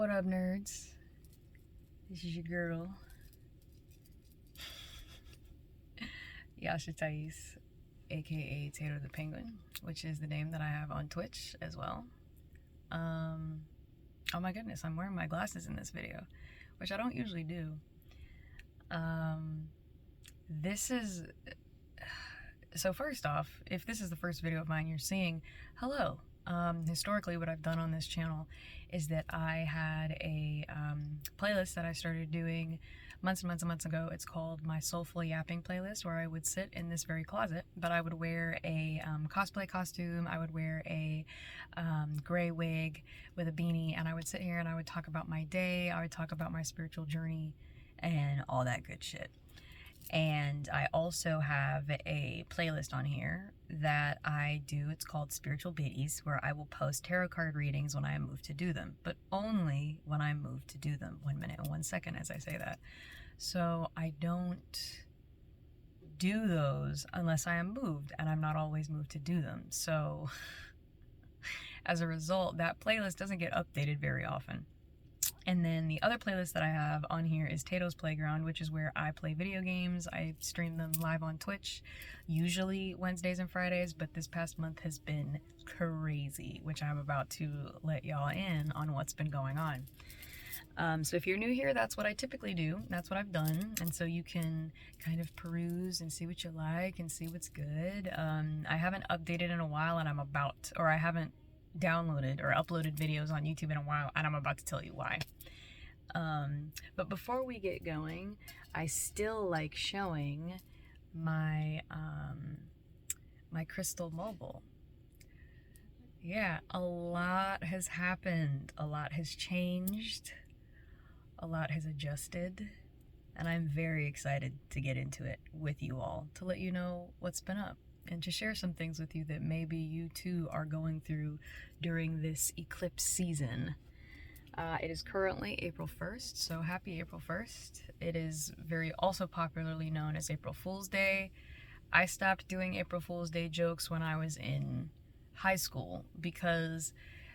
What up, nerds? This is your girl, Yasha Thais, aka Tato the Penguin, which is the name that I have on Twitch as well. Oh my goodness, I'm wearing my glasses in this video, which I don't usually do. So first off, if this is the first video of mine you're seeing, hello. Historically, what I've done on this channel is that I had a playlist that I started doing months and months and months ago. It's called my Soulful Yapping playlist, where I would sit in this very closet, but I would wear a cosplay costume, I would wear a gray wig with a beanie, and I would sit here and I would talk about my day, I would talk about my spiritual journey, and all that good shit. And I also have a playlist on here that I do. It's called Spiritual Biddies, where I will post tarot card readings when I am moved to do them, but only when I'm moved to do them. 1 minute and 1 second as I say that. So I don't do those unless I am moved, and I'm not always moved to do them. So as a result, that playlist doesn't get updated very often. And then the other playlist that I have on here is Tato's Playground, which is where I play video games. I stream them live on Twitch, usually Wednesdays and Fridays, but this past month has been crazy, which I'm about to let y'all in on what's been going on. So if you're new here, that's what I typically do. That's what I've done. And so you can kind of peruse and see what you like and see what's good. I haven't updated in a while, and I haven't downloaded or uploaded videos on YouTube in a while, and I'm about to tell you why. But before we get going, I still like showing my my crystal mobile. Yeah, a lot has happened, a lot has changed, a lot has adjusted, and I'm very excited to get into it with you all, to let you know what's been up, and to share some things with you that maybe you too are going through during this eclipse season. It is currently April 1st, so happy April 1st. It is very also popularly known as April Fool's Day. I stopped doing April Fool's Day jokes when I was in high school because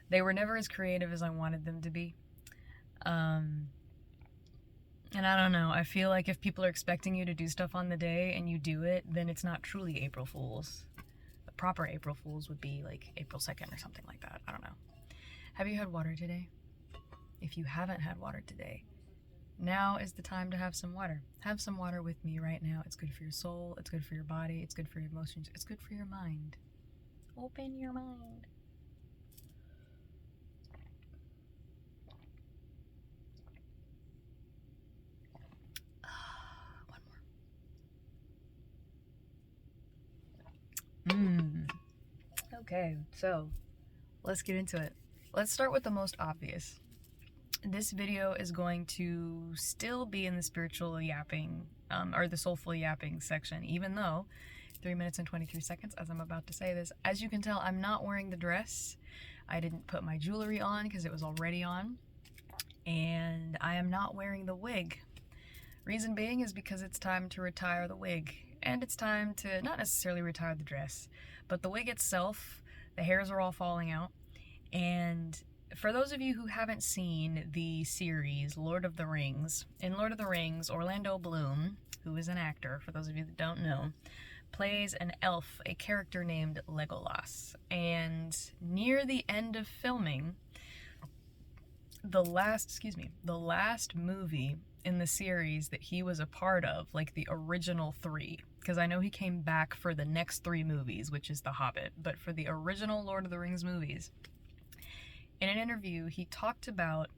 they were never as creative as I wanted them to be. And I don't know, I feel like if people are expecting you to do stuff on the day and you do it, then it's not truly April Fool's. The proper April Fool's would be like April 2nd or something like that. I don't know. Have you had water today? If you haven't had water today, now is the time to have some water. Have some water with me right now. It's good for your soul, it's good for your body, it's good for your emotions, it's good for your mind. Open your mind. Okay, so let's get into it. Let's start with the most obvious. This video is going to still be in the spiritual yapping, or the soulful yapping section, even though 3 minutes and 23 seconds as I'm about to say this. As you can tell, I'm not wearing the dress. I didn't put my jewelry on because it was already on. And I am not wearing the wig. Reason being is because it's time to retire the wig. And it's time to not necessarily retire the dress, but the wig itself, the hairs are all falling out. And for those of you who haven't seen the series Lord of the Rings, in Lord of the Rings, Orlando Bloom, who is an actor, for those of you that don't know, plays an elf, a character named Legolas. And near the end of filming, the last movie in the series that he was a part of, like the original 3, because I know he came back for the next 3 movies, which is The Hobbit, but for the original Lord of the Rings movies, in an interview, he talked about,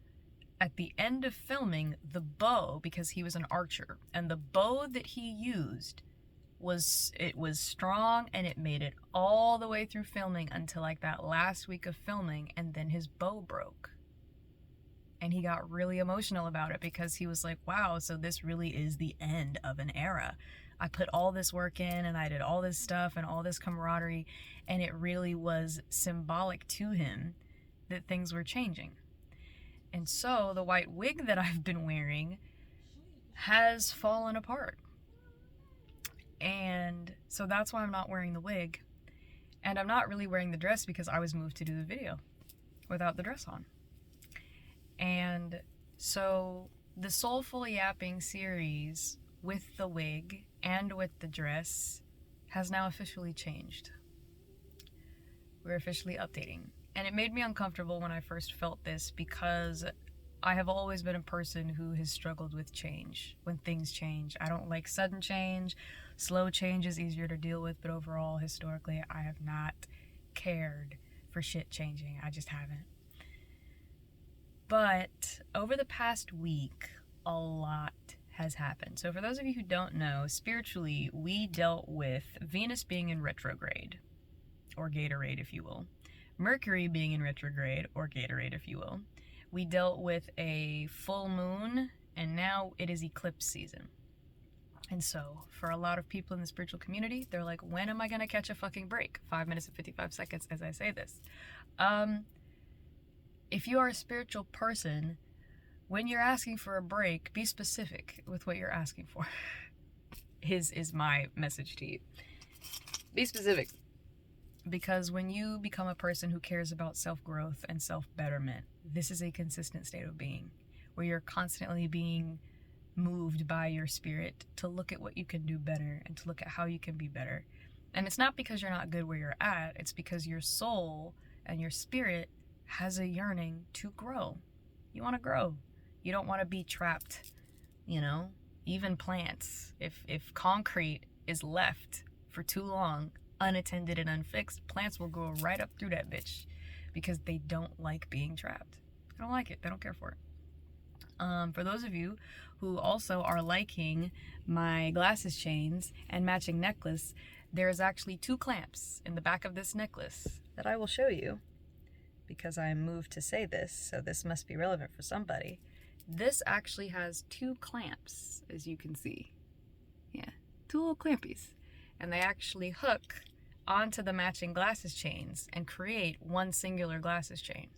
at the end of filming, the bow, because he was an archer, and the bow that he used was strong, and it made it all the way through filming until like that last week of filming, and then his bow broke. And he got really emotional about it because he was like, wow, so this really is the end of an era. I put all this work in, and I did all this stuff and all this camaraderie, and it really was symbolic to him that things were changing. And so the white wig that I've been wearing has fallen apart. And so that's why I'm not wearing the wig. And I'm not really wearing the dress because I was moved to do the video without the dress on. And so the Soulful Yapping series with the wig and with the dress has now officially changed. We're officially updating. And it made me uncomfortable when I first felt this because I have always been a person who has struggled with change. When things change, I don't like sudden change. Slow change is easier to deal with, but overall, historically, I have not cared for shit changing. I just haven't. But over the past week, a lot has happened. So for those of you who don't know, spiritually, we dealt with Venus being in retrograde, or Gatorade, if you will. Mercury being in retrograde, or Gatorade, if you will. We dealt with a full moon, and now it is eclipse season. And so, for a lot of people in the spiritual community, they're like, when am I going to catch a fucking break? 5 minutes and 55 seconds as I say this. If you are a spiritual person, when you're asking for a break, be specific with what you're asking for. Is my message to you. Be specific. Because when you become a person who cares about self-growth and self-betterment, this is a consistent state of being, where you're constantly being moved by your spirit to look at what you can do better and to look at how you can be better. And it's not because you're not good where you're at, it's because your soul and your spirit has a yearning to grow. You want to grow. You don't want to be trapped, you know? Even plants, if concrete is left for too long, unattended and unfixed, plants will grow right up through that bitch because they don't like being trapped. They don't like it. They don't care for it. For those of you who also are liking my glasses chains and matching necklace, there is actually 2 clamps in the back of this necklace that I will show you because I am moved to say this, so this must be relevant for somebody. This actually has 2 clamps, as you can see. Yeah, 2 little clampies. And they actually hook onto the matching glasses chains and create one singular glasses chain.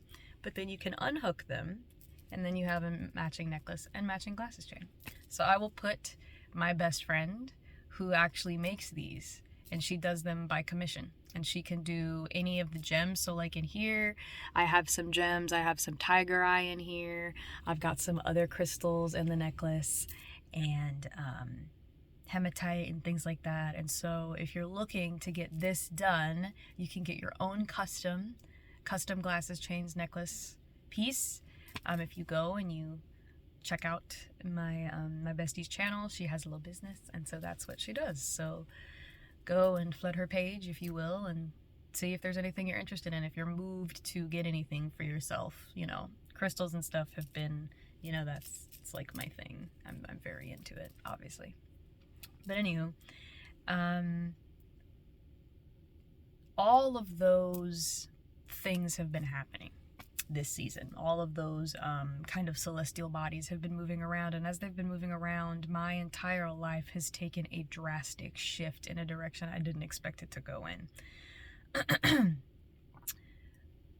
But then you can unhook them, and then you have a matching necklace and matching glasses chain. So I will put my best friend who actually makes these, and she does them by commission. And she can do any of the gems. So like in here, I have some gems. I have some tiger eye in here. I've got some other crystals in the necklace, and hematite and things like that. And so if you're looking to get this done, you can get your own custom glasses, chains, necklace piece. If you go and you check out my bestie's channel, she has a little business, and so that's what she does. So go and flood her page, if you will, and see if there's anything you're interested in. If you're moved to get anything for yourself, you know, crystals and stuff have been, you know, it's like my thing. I'm very into it, obviously. But anywho, all of those things have been happening this season. All of those kind of celestial bodies have been moving around, and as they've been moving around, my entire life has taken a drastic shift in a direction I didn't expect it to go in.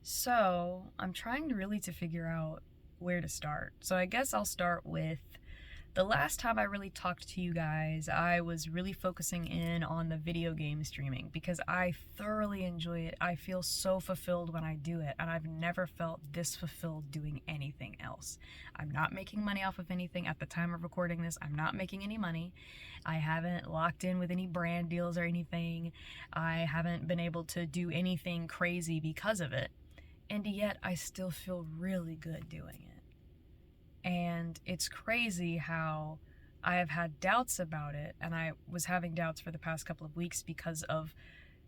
So I'm trying really to figure out where to start. So I guess I'll start with the last time I really talked to you guys. I was really focusing in on the video game streaming because I thoroughly enjoy it. I feel so fulfilled when I do it, and I've never felt this fulfilled doing anything else. I'm not making money off of anything at the time of recording this. I'm not making any money. I haven't locked in with any brand deals or anything. I haven't been able to do anything crazy because of it, and yet I still feel really good doing it. And it's crazy how I have had doubts about it, and I was having doubts for the past couple of weeks because of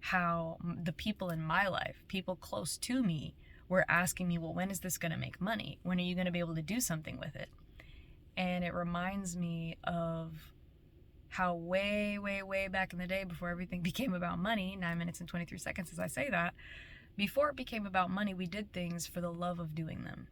how the people in my life, people close to me, were asking me, well, when is this going to make money? When are you going to be able to do something with it? And it reminds me of how way back in the day, before everything became about money, 9 minutes and 23 seconds as I say that, before it became about money, we did things for the love of doing them.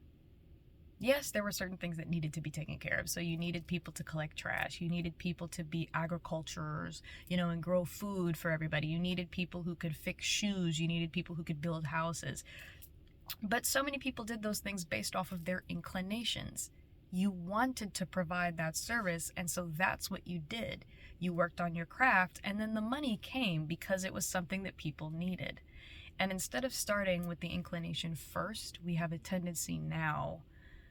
Yes, there were certain things that needed to be taken care of. So you needed people to collect trash. You needed people to be agriculturers, you know, and grow food for everybody. You needed people who could fix shoes. You needed people who could build houses. But so many people did those things based off of their inclinations. You wanted to provide that service, and so that's what you did. You worked on your craft, and then the money came because it was something that people needed. And instead of starting with the inclination first, we have a tendency now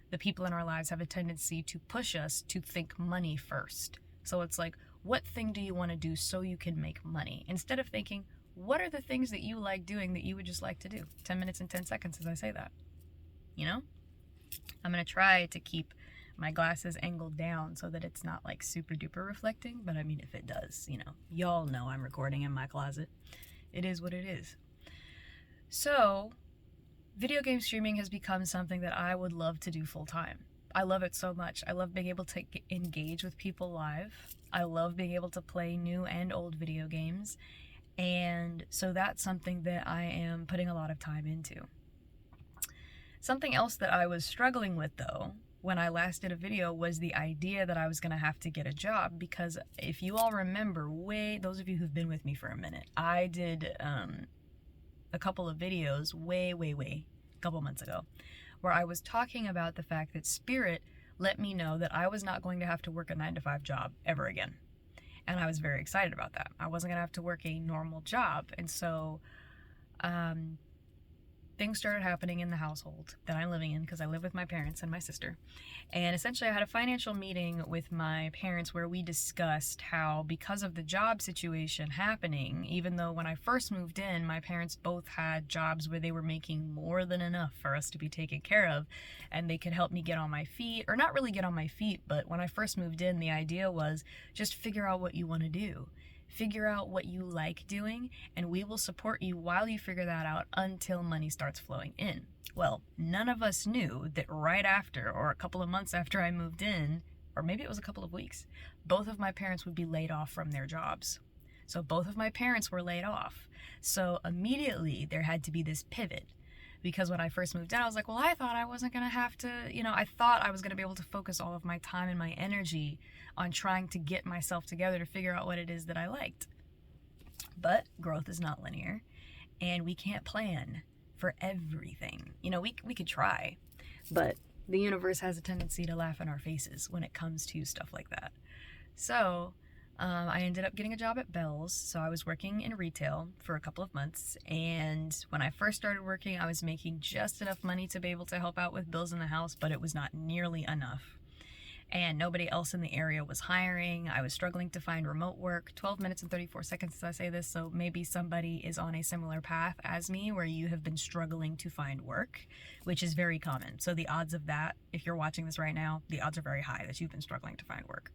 the people in our lives have a tendency to push us to think money first. So it's like, what thing do you want to do so you can make money? Instead of thinking, what are the things that you like doing that you would just like to do? 10 minutes and 10 seconds as I say that. You know? I'm going to try to keep my glasses angled down so that it's not like super duper reflecting, but I mean, if it does, you know, y'all know I'm recording in my closet. It is what it is. So, video game streaming has become something that I would love to do full time. I love it so much. I love being able to engage with people live. I love being able to play new and old video games. And so that's something that I am putting a lot of time into. Something else that I was struggling with, though, when I last did a video was the idea that I was going to have to get a job, because if you all remember, those of you who've been with me for a minute, I did a couple of videos a couple months ago, where I was talking about the fact that Spirit let me know that I was not going to have to work a 9-to-5 job ever again. And I was very excited about that. I wasn't going to have to work a normal job. And so things started happening in the household that I'm living in, because I live with my parents and my sister. And essentially I had a financial meeting with my parents where we discussed how, because of the job situation happening, even though when I first moved in, my parents both had jobs where they were making more than enough for us to be taken care of, and they could help me get on my feet, or not really get on my feet, but when I first moved in, the idea was just figure out what you want to do. Figure out what you like doing, and we will support you while you figure that out until money starts flowing in. Well, none of us knew that right after, or a couple of months after I moved in, or maybe it was a couple of weeks, both of my parents would be laid off from their jobs. So both of my parents were laid off. So immediately there had to be this pivot. Because when I first moved in, I was like, well, I thought I wasn't going to have to, I thought I was going to be able to focus all of my time and my energy on trying to get myself together to figure out what it is that I liked. But growth is not linear, and we can't plan for everything. We could try, but the universe has a tendency to laugh in our faces when it comes to stuff like that. So I ended up getting a job at Bell's, so I was working in retail for a couple of months, and when I first started working, I was making just enough money to be able to help out with bills in the house, but it was not nearly enough. And nobody else in the area was hiring. I was struggling to find remote work. 12 minutes and 34 seconds as I say this, so maybe somebody is on a similar path as me where you have been struggling to find work, which is very common. So the odds of that, if you're watching this right now, the odds are very high that you've been struggling to find work.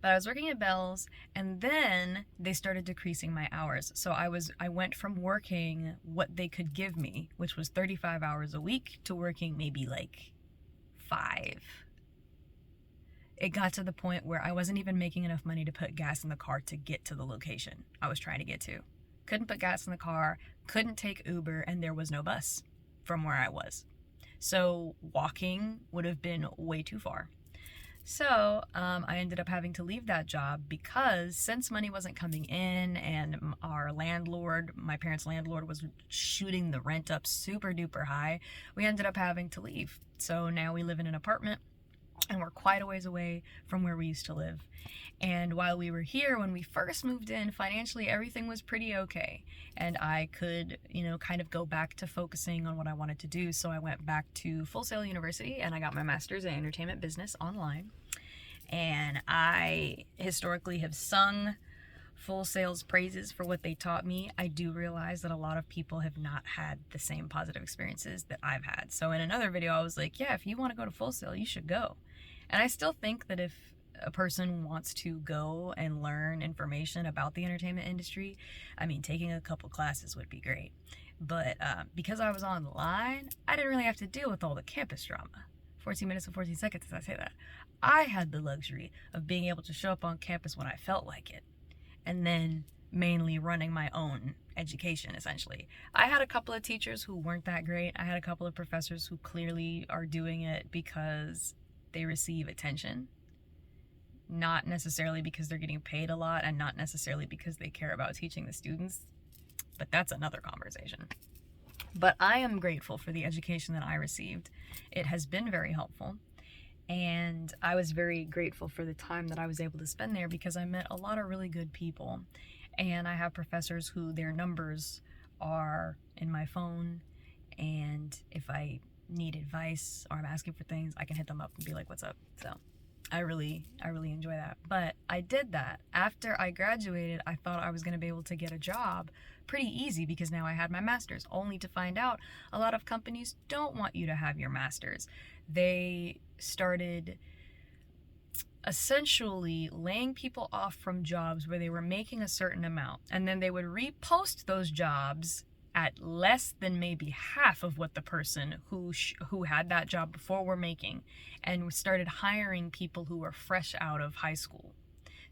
But I was working at Bell's, and then they started decreasing my hours. So I went from working what they could give me, which was 35 hours a week, to working maybe like 5. It got to the point where I wasn't even making enough money to put gas in the car to get to the location I was trying to get to. Couldn't put gas in the car, couldn't take Uber, and there was no bus from where I was. So walking would have been way too far. So I ended up having to leave that job because since money wasn't coming in and our landlord, my parents' landlord, was shooting the rent up super duper high, we ended up having to leave. So now we live in an apartment and we're quite a ways away from where we used to live. And while we were here, when we first moved in, financially everything was pretty okay. And I could, kind of go back to focusing on what I wanted to do. So I went back to Full Sail University and I got my master's in entertainment business online. And I historically have sung Full Sail's praises for what they taught me. I do realize that a lot of people have not had the same positive experiences that I've had. So in another video, I was like, yeah, if you want to go to Full Sail, you should go. And I still think that if a person wants to go and learn information about the entertainment industry, taking a couple classes would be great. But because I was online, I didn't really have to deal with all the campus drama. 14 minutes and 14 seconds as I say that. I had the luxury of being able to show up on campus when I felt like it, and then mainly running my own education, essentially. I had a couple of teachers who weren't that great. I had a couple of professors who clearly are doing it because they receive attention, not necessarily because they're getting paid a lot, and not necessarily because they care about teaching the students, but that's another conversation. But I am grateful for the education that I received. It has been very helpful, and I was very grateful for the time that I was able to spend there because I met a lot of really good people. And I have professors who their numbers are in my phone, and if I need advice or I'm asking for things, I can hit them up and be like, what's up? So I really enjoy that. But I did that. After I graduated, I thought I was going to be able to get a job pretty easy because now I had my master's, only to find out a lot of companies don't want you to have your master's. They started essentially laying people off from jobs where they were making a certain amount, and then they would repost those jobs at less than maybe half of what the person who had that job before were making, and started hiring people who were fresh out of high school.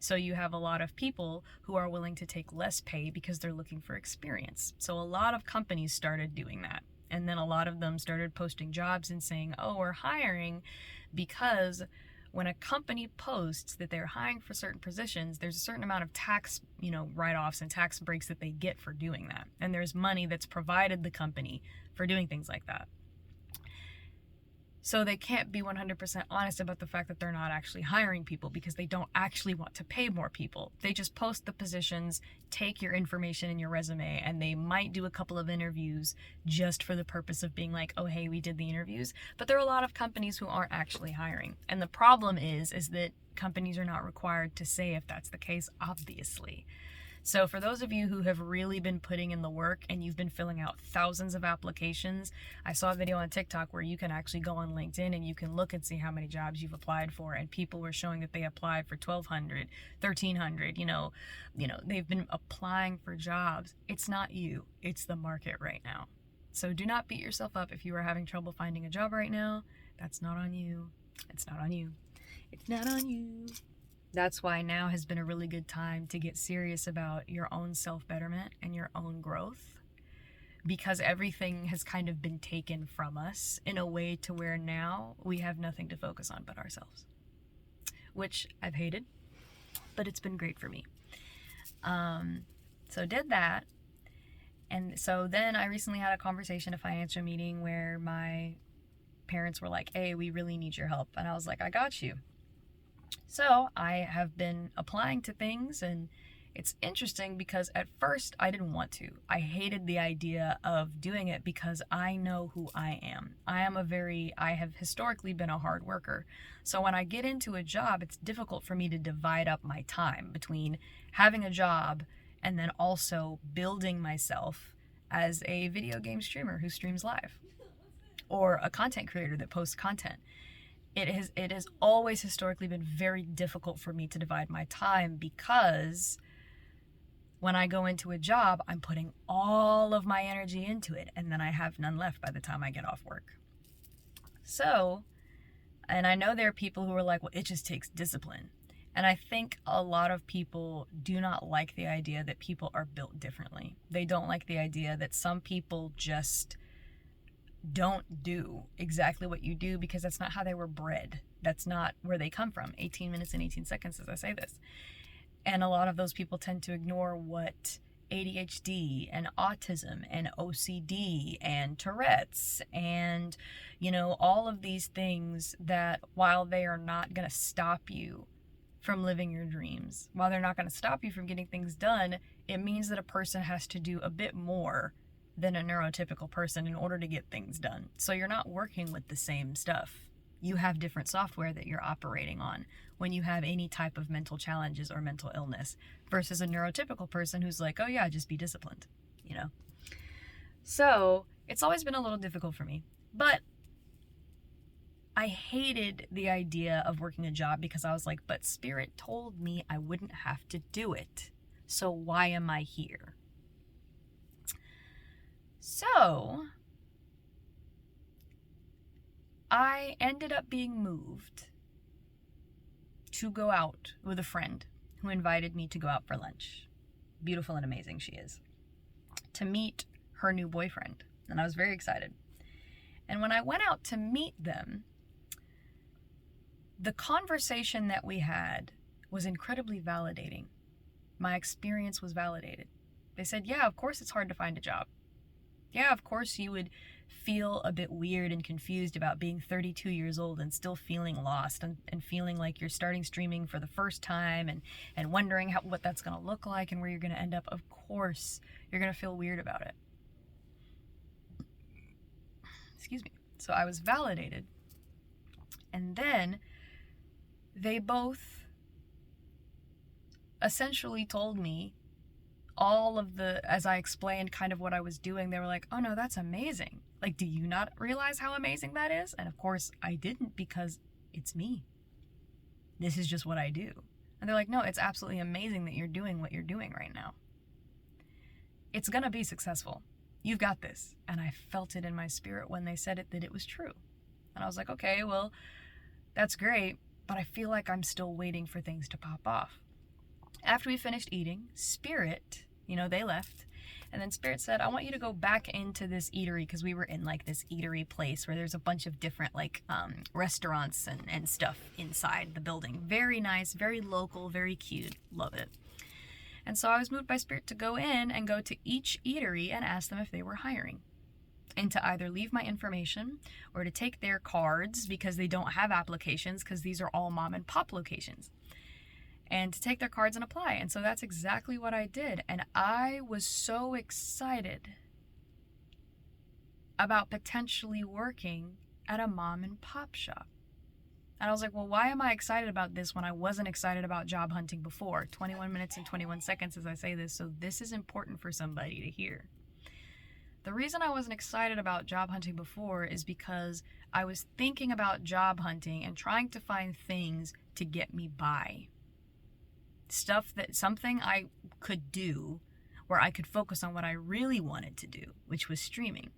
So you have a lot of people who are willing to take less pay because they're looking for experience. So a lot of companies started doing that. And then a lot of them started posting jobs and saying, oh, we're hiring, because when a company posts that they're hiring for certain positions, there's a certain amount of tax, write-offs and tax breaks that they get for doing that. And there's money that's provided the company for doing things like that. So they can't be 100% honest about the fact that they're not actually hiring people because they don't actually want to pay more people. They just post the positions, take your information and your resume, and they might do a couple of interviews just for the purpose of being like, oh, hey, we did the interviews. But there are a lot of companies who aren't actually hiring. And the problem is that companies are not required to say if that's the case, obviously. So for those of you who have really been putting in the work and you've been filling out thousands of applications, I saw a video on TikTok where you can actually go on LinkedIn and you can look and see how many jobs you've applied for, and people were showing that they applied for 1,200, 1,300, they've been applying for jobs. It's not you, it's the market right now. So do not beat yourself up if you are having trouble finding a job right now. That's not on you. It's not on you. It's not on you. That's why now has been a really good time to get serious about your own self-betterment and your own growth, because everything has kind of been taken from us in a way to where now we have nothing to focus on but ourselves, which I've hated, but it's been great for me. So did that. And so then I recently had a conversation, a financial meeting, where my parents were like, hey, we really need your help. And I was like, I got you. So I have been applying to things, and it's interesting because at first I didn't want to. I hated the idea of doing it because I know who I am. I have historically been a hard worker. So when I get into a job, it's difficult for me to divide up my time between having a job and then also building myself as a video game streamer who streams live, or a content creator that posts content. It has always historically been very difficult for me to divide my time, because when I go into a job, I'm putting all of my energy into it, and then I have none left by the time I get off work. So, and I know there are people who are like, well, it just takes discipline. And I think a lot of people do not like the idea that people are built differently. They don't like the idea that some people just don't do exactly what you do because that's not how they were bred. That's not where they come from. 18 minutes and 18 seconds as I say this. And a lot of those people tend to ignore what ADHD and autism and OCD and Tourette's and, all of these things, that while they are not going to stop you from living your dreams, while they're not going to stop you from getting things done, it means that a person has to do a bit more than a neurotypical person in order to get things done. So you're not working with the same stuff. You have different software that you're operating on when you have any type of mental challenges or mental illness, versus a neurotypical person who's like, oh yeah, just be disciplined, So it's always been a little difficult for me, but I hated the idea of working a job because I was like, but Spirit told me I wouldn't have to do it. So why am I here? So I ended up being moved to go out with a friend who invited me to go out for lunch. Beautiful and amazing she is. To meet her new boyfriend. And I was very excited. And when I went out to meet them, the conversation that we had was incredibly validating. My experience was validated. They said, yeah, of course it's hard to find a job. Yeah, of course you would feel a bit weird and confused about being 32 years old and still feeling lost and feeling like you're starting streaming for the first time and wondering what that's going to look like and where you're going to end up. Of course, you're going to feel weird about it. Excuse me. So I was validated. And then they both essentially told me all of the, as I explained kind of what I was doing, they were like, oh no, that's amazing. Like, do you not realize how amazing that is? And of course I didn't, because it's me. This is just what I do. And they're like, no, it's absolutely amazing that you're doing what you're doing right now. It's gonna be successful. You've got this. And I felt it in my spirit when they said it, that it was true. And I was like, okay, well, that's great, but I feel like I'm still waiting for things to pop off. After we finished eating, Spirit, they left. And then Spirit said, I want you to go back into this eatery, because we were in like this eatery place where there's a bunch of different like restaurants and stuff inside the building. Very nice, very local, very cute. Love it. And so I was moved by Spirit to go in and go to each eatery and ask them if they were hiring. And to either leave my information or to take their cards, because they don't have applications, because these are all mom and pop locations. And to take their cards and apply. And so that's exactly what I did. And I was so excited about potentially working at a mom and pop shop. And I was like, well, why am I excited about this when I wasn't excited about job hunting before? 21 minutes and 21 seconds as I say this, so this is important for somebody to hear. The reason I wasn't excited about job hunting before is because I was thinking about job hunting and trying to find things to get me by. Something I could do where I could focus on what I really wanted to do, which was streaming.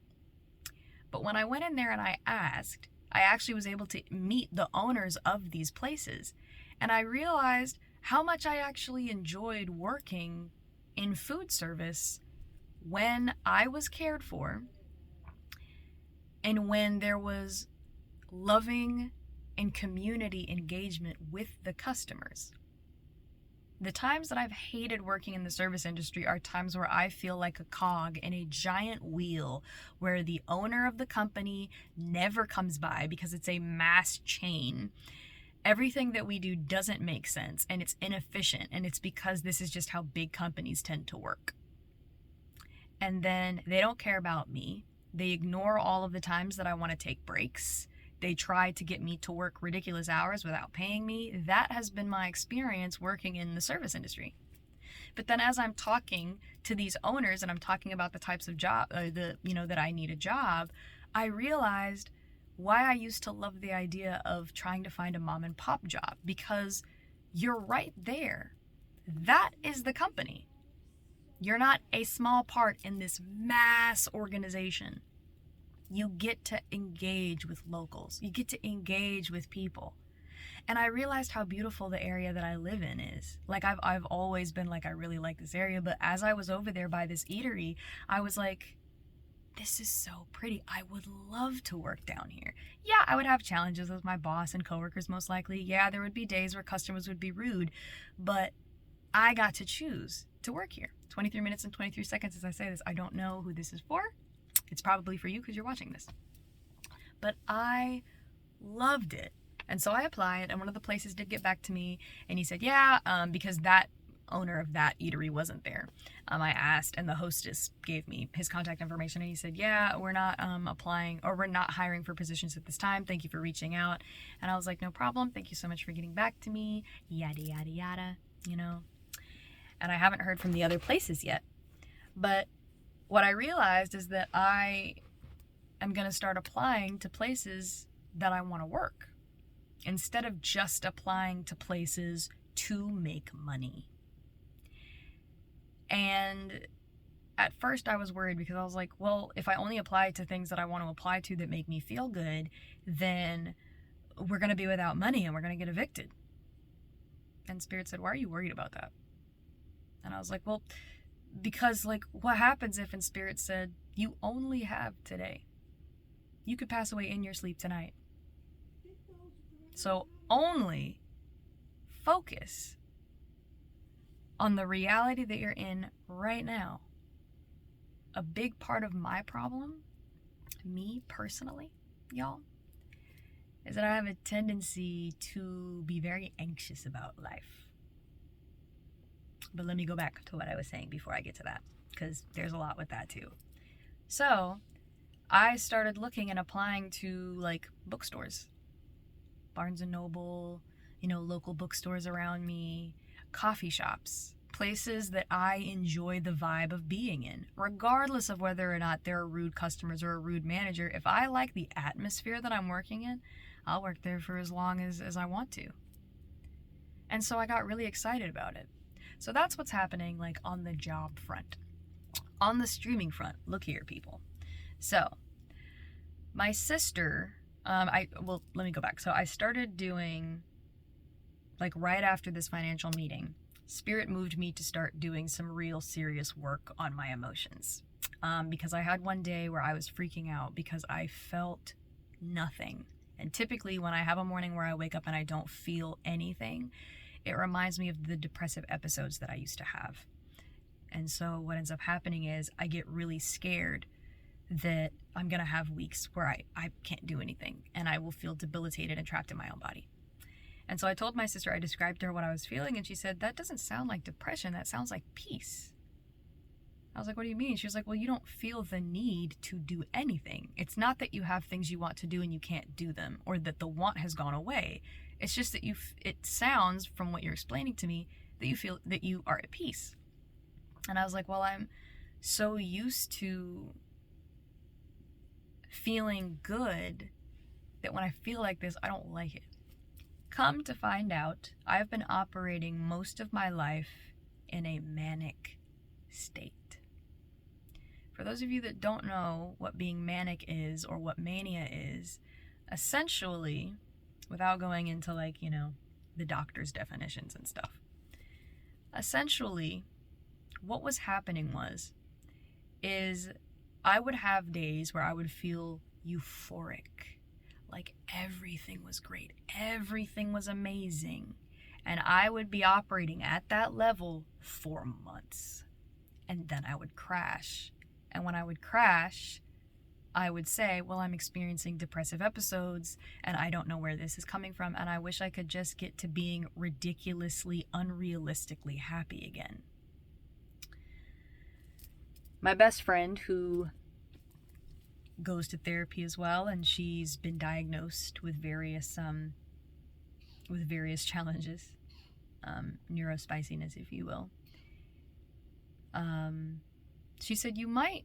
But when I went in there and I asked, I actually was able to meet the owners of these places. And I realized how much I actually enjoyed working in food service when I was cared for and when there was loving and community engagement with the customers. The times that I've hated working in the service industry are times where I feel like a cog in a giant wheel where the owner of the company never comes by because it's a mass chain. Everything that we do doesn't make sense and it's inefficient, and it's because this is just how big companies tend to work. And then they don't care about me. They ignore all of the times that I want to take breaks. They try to get me to work ridiculous hours without paying me. That has been my experience working in the service industry. But then as I'm talking to these owners and I'm talking about the types of job, that I need a job, I realized why I used to love the idea of trying to find a mom and pop job, because you're right there. That is the company. You're not a small part in this mass organization. You get to engage with locals. You get to engage with people. And I realized how beautiful the area that I live in is. Like I've always been like, I really like this area. But as I was over there by this eatery, I was like, this is so pretty. I would love to work down here. Yeah, I would have challenges with my boss and coworkers most likely. Yeah, there would be days where customers would be rude. But I got to choose to work here. 23 minutes and 23 seconds as I say this. I don't know who this is for. It's probably for you because you're watching this. But I loved it. And so I applied, and one of the places did get back to me, and he said, yeah, because that owner of that eatery wasn't there. I asked, and the hostess gave me his contact information, and he said, yeah, we're not applying, or we're not hiring for positions at this time. Thank you for reaching out. And I was like, no problem. Thank you so much for getting back to me. Yada, yada, yada, And I haven't heard from the other places yet. But what I realized is that I am going to start applying to places that I want to work instead of just applying to places to make money. And at first I was worried because I was like, well, if I only apply to things that I want to apply to that make me feel good, then we're going to be without money and we're going to get evicted. And Spirit said, why are you worried about that? And I was like, well, because what happens if, and Spirit said, you only have today. You could pass away in your sleep tonight. So only focus on the reality that you're in right now. A big part of my problem, me personally, y'all, is that I have a tendency to be very anxious about life. But let me go back to what I was saying before I get to that, because there's a lot with that too. So I started looking and applying to like bookstores, Barnes and Noble, local bookstores around me, coffee shops, places that I enjoy the vibe of being in, regardless of whether or not there are rude customers or a rude manager. If I like the atmosphere that I'm working in, I'll work there for as long as I want to. And so I got really excited about it. So that's what's happening like on the job front. On the streaming front, look here, people. So my sister, let me go back. So I started doing, like right after this financial meeting, Spirit moved me to start doing some real serious work on my emotions. Because I had one day where I was freaking out because I felt nothing. And typically when I have a morning where I wake up and I don't feel anything, it reminds me of the depressive episodes that I used to have. And so what ends up happening is I get really scared that I'm going to have weeks where I can't do anything and I will feel debilitated and trapped in my own body. And so I told my sister, I described to her what I was feeling, and she said, that doesn't sound like depression, that sounds like peace. I was like, what do you mean? She was like, well, you don't feel the need to do anything. It's not that you have things you want to do and you can't do them, or that the want has gone away. It's just that it sounds, from what you're explaining to me, that you feel that you are at peace. And I was like, well, I'm so used to feeling good that when I feel like this, I don't like it. Come to find out, I've been operating most of my life in a manic state. For those of you that don't know what being manic is or what mania is, essentially, without going into like, the doctor's definitions and stuff, essentially, what was happening is I would have days where I would feel euphoric, like everything was great, everything was amazing, and I would be operating at that level for months, and then I would crash. And when I would crash, I would say, well, I'm experiencing depressive episodes and I don't know where this is coming from, and I wish I could just get to being ridiculously, unrealistically happy again. My best friend, who goes to therapy as well, and she's been diagnosed with various challenges, neurospiciness, if you will. She said you might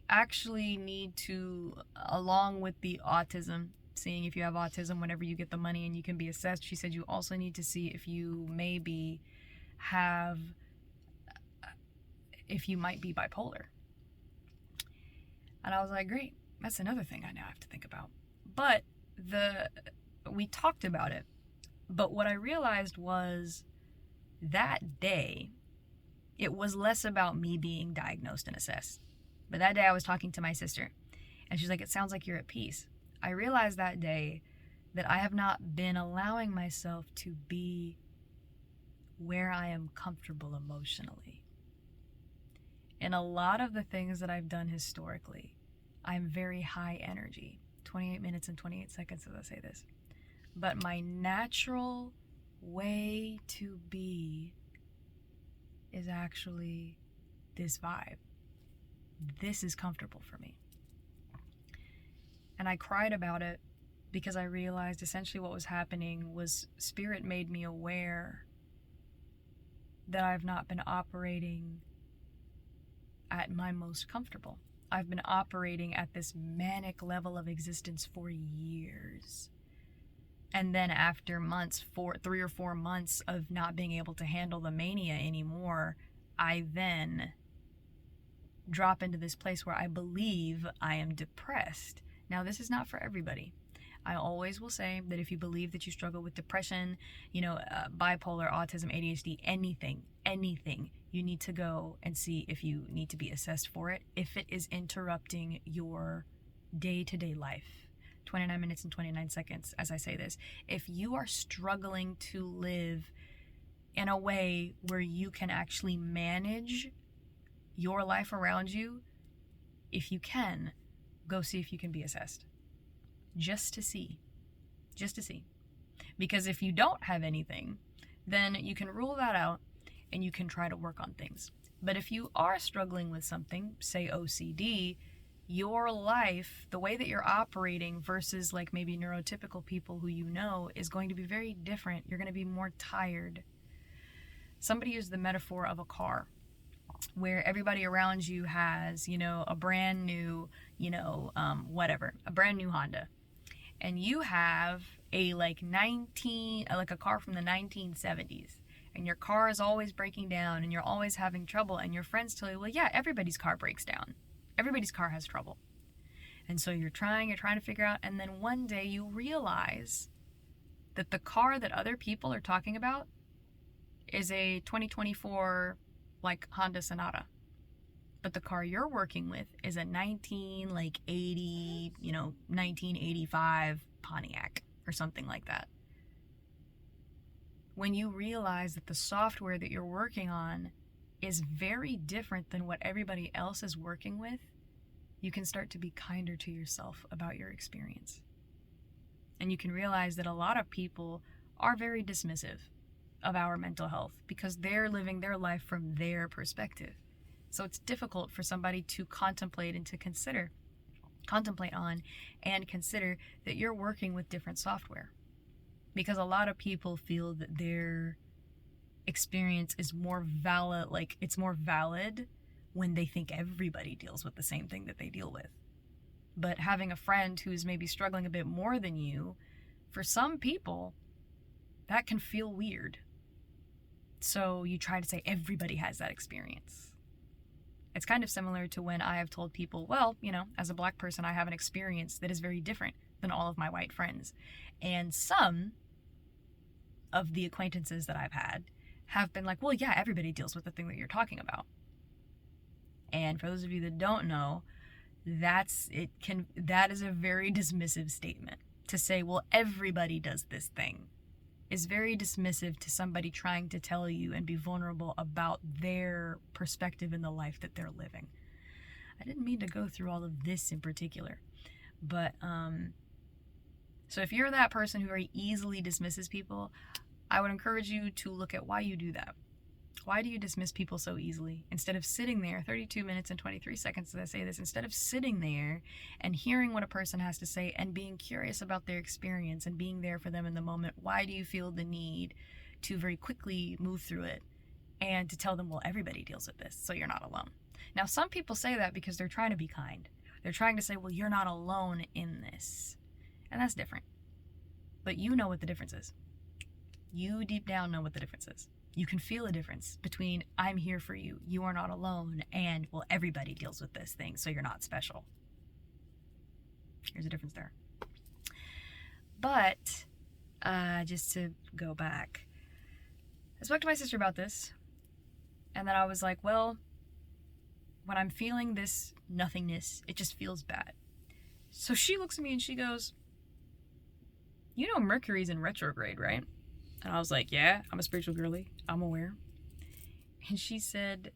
actually need to, along with the autism, seeing if you have autism whenever you get the money and you can be assessed, she said you also need to see if you might be bipolar. And I was like, great, that's another thing I now have to think about. But we talked about it. But what I realized was that day, it was less about me being diagnosed and assessed. But that day I was talking to my sister, and she's like, it sounds like you're at peace. I realized that day that I have not been allowing myself to be where I am comfortable emotionally. In a lot of the things that I've done historically, I'm very high energy. 28 minutes and 28 seconds as I say this. But my natural way to be is actually this vibe. This is comfortable for me. And I cried about it because I realized essentially what was happening was Spirit made me aware that I've not been operating at my most comfortable. I've been operating at this manic level of existence for years. And then after months, 3 or 4 months of not being able to handle the mania anymore, I then drop into this place where I believe I am depressed. Now, this is not for everybody. I always will say that if you believe that you struggle with depression, bipolar, autism, ADHD, anything, you need to go and see if you need to be assessed for it, if it is interrupting your day-to-day life. 29 minutes and 29 seconds as I say this. If you are struggling to live in a way where you can actually manage your life around you, if you can, go see if you can be assessed. Just to see. Because if you don't have anything, then you can rule that out and you can try to work on things. But if you are struggling with something, say OCD, your life, the way that you're operating versus like maybe neurotypical people who you know, is going to be very different. You're going to be more tired. Somebody used the metaphor of a car where everybody around you has, you know, a brand new, a brand new Honda. And you have a like a car from the 1970s. And your car is always breaking down and you're always having trouble. And your friends tell you, well, yeah, everybody's car breaks down. Everybody's car has trouble. And so you're trying to figure out. And then one day you realize that the car that other people are talking about is a 2024 like Honda Sonata. But the car you're working with is a 1985 Pontiac or something like that. When you realize that the software that you're working on is very different than what everybody else is working with, you can start to be kinder to yourself about your experience. And you can realize that a lot of people are very dismissive of our mental health because they're living their life from their perspective. So it's difficult for somebody to contemplate on and consider that you're working with different software. Because a lot of people feel that their experience is more valid, like it's more valid when they think everybody deals with the same thing that they deal with. But having a friend who's maybe struggling a bit more than you, for some people, that can feel weird. So you try to say everybody has that experience. It's kind of similar to when I have told people, well, as a black person, I have an experience that is very different than all of my white friends. And some of the acquaintances that I've had have been like, well, yeah, everybody deals with the thing that you're talking about. And for those of you that don't know, that is a very dismissive statement. To say, well, everybody does this thing is very dismissive to somebody trying to tell you and be vulnerable about their perspective in the life that they're living. I didn't mean to go through all of this in particular, but so if you're that person who very easily dismisses people, I would encourage you to look at why you do that. Why do you dismiss people so easily? Instead of sitting there, 32 minutes and 23 seconds as I say this, instead of sitting there and hearing what a person has to say and being curious about their experience and being there for them in the moment, why do you feel the need to very quickly move through it and to tell them, well, everybody deals with this, so you're not alone? Now, some people say that because they're trying to be kind. They're trying to say, well, you're not alone in this. And that's different. But you know what the difference is. You deep down know what the difference is. You can feel a difference between I'm here for you, you are not alone, and, well, everybody deals with this thing, so you're not special. There's a difference there. But, just to go back, I spoke to my sister about this, and then I was like, well, when I'm feeling this nothingness, it just feels bad. So she looks at me and she goes, Mercury's in retrograde, right? And I was like, yeah, I'm a spiritual girly. I'm aware. And she said,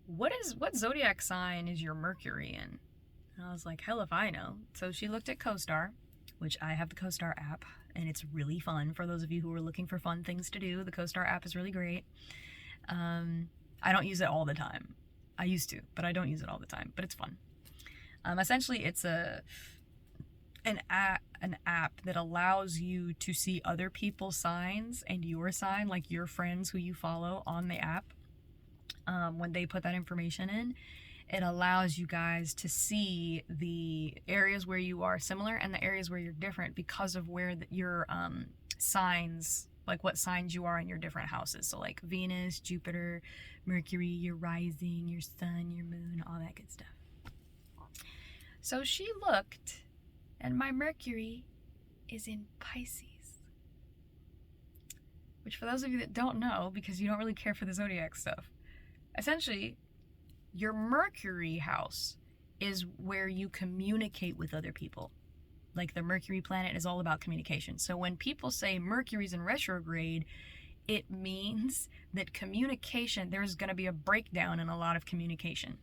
what zodiac sign is your Mercury in? And I was like, hell if I know. So she looked at CoStar, which I have the CoStar app, and it's really fun. For those of you who are looking for fun things to do, the CoStar app is really great. I don't use it all the time. I used to, but I don't use it all the time, but it's fun. Essentially, it's an app that allows you to see other people's signs and your sign, like your friends who you follow on the app. When they put that information in, it allows you guys to see the areas where you are similar and the areas where you're different because of where your signs, like what signs you are in your different houses. So like Venus, Jupiter, Mercury, your rising, your sun, your moon, all that good stuff. So she looked, and my Mercury is in Pisces. Which, for those of you that don't know, because you don't really care for the zodiac stuff, essentially, your Mercury house is where you communicate with other people. Like the Mercury planet is all about communication. So when people say Mercury's in retrograde, it means that communication, there's going to be a breakdown in a lot of communication.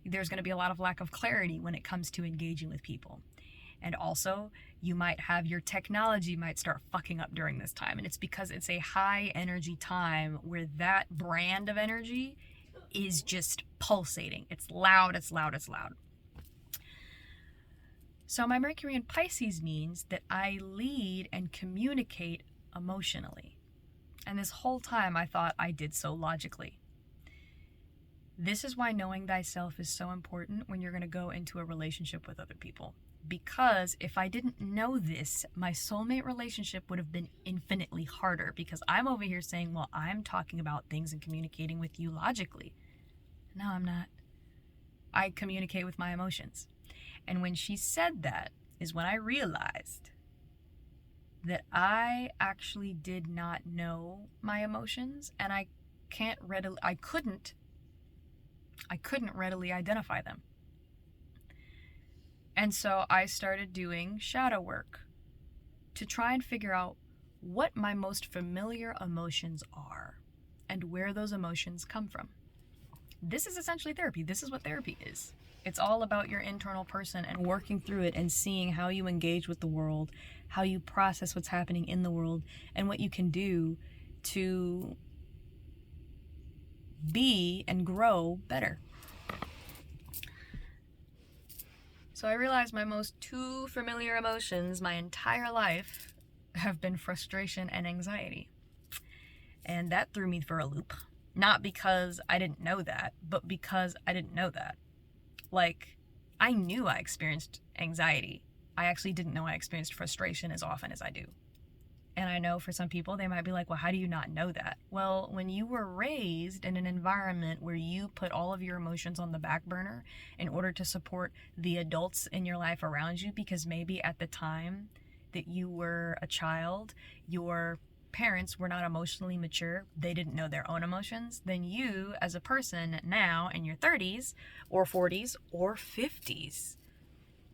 There's going to be a lot of lack of clarity when it comes to engaging with people. And also, you might have your technology might start fucking up during this time. And it's because it's a high energy time where that brand of energy is just pulsating. It's loud, it's loud, it's loud. So my Mercury in Pisces means that I lead and communicate emotionally. And this whole time I thought I did so logically. This is why knowing thyself is so important when you're going to go into a relationship with other people. Because if I didn't know this, my soulmate relationship would have been infinitely harder, because I'm over here saying, well, I'm talking about things and communicating with you logically. No, I'm not. I communicate with my emotions. And when she said that is when I realized that I actually did not know my emotions, and I couldn't readily identify them. And so I started doing shadow work to try and figure out what my most familiar emotions are and where those emotions come from. This is essentially therapy. This is what therapy is. It's all about your internal person and working through it and seeing how you engage with the world, how you process what's happening in the world, and what you can do to be and grow better. So I realized my most two familiar emotions my entire life have been frustration and anxiety. And that threw me for a loop. Not because I didn't know that, but because I didn't know that. Like, I knew I experienced anxiety. I actually didn't know I experienced frustration as often as I do. And I know for some people, they might be like, well, how do you not know that? Well, when you were raised in an environment where you put all of your emotions on the back burner in order to support the adults in your life around you, because maybe at the time that you were a child, your parents were not emotionally mature, they didn't know their own emotions, then you as a person now in your 30s or 40s or 50s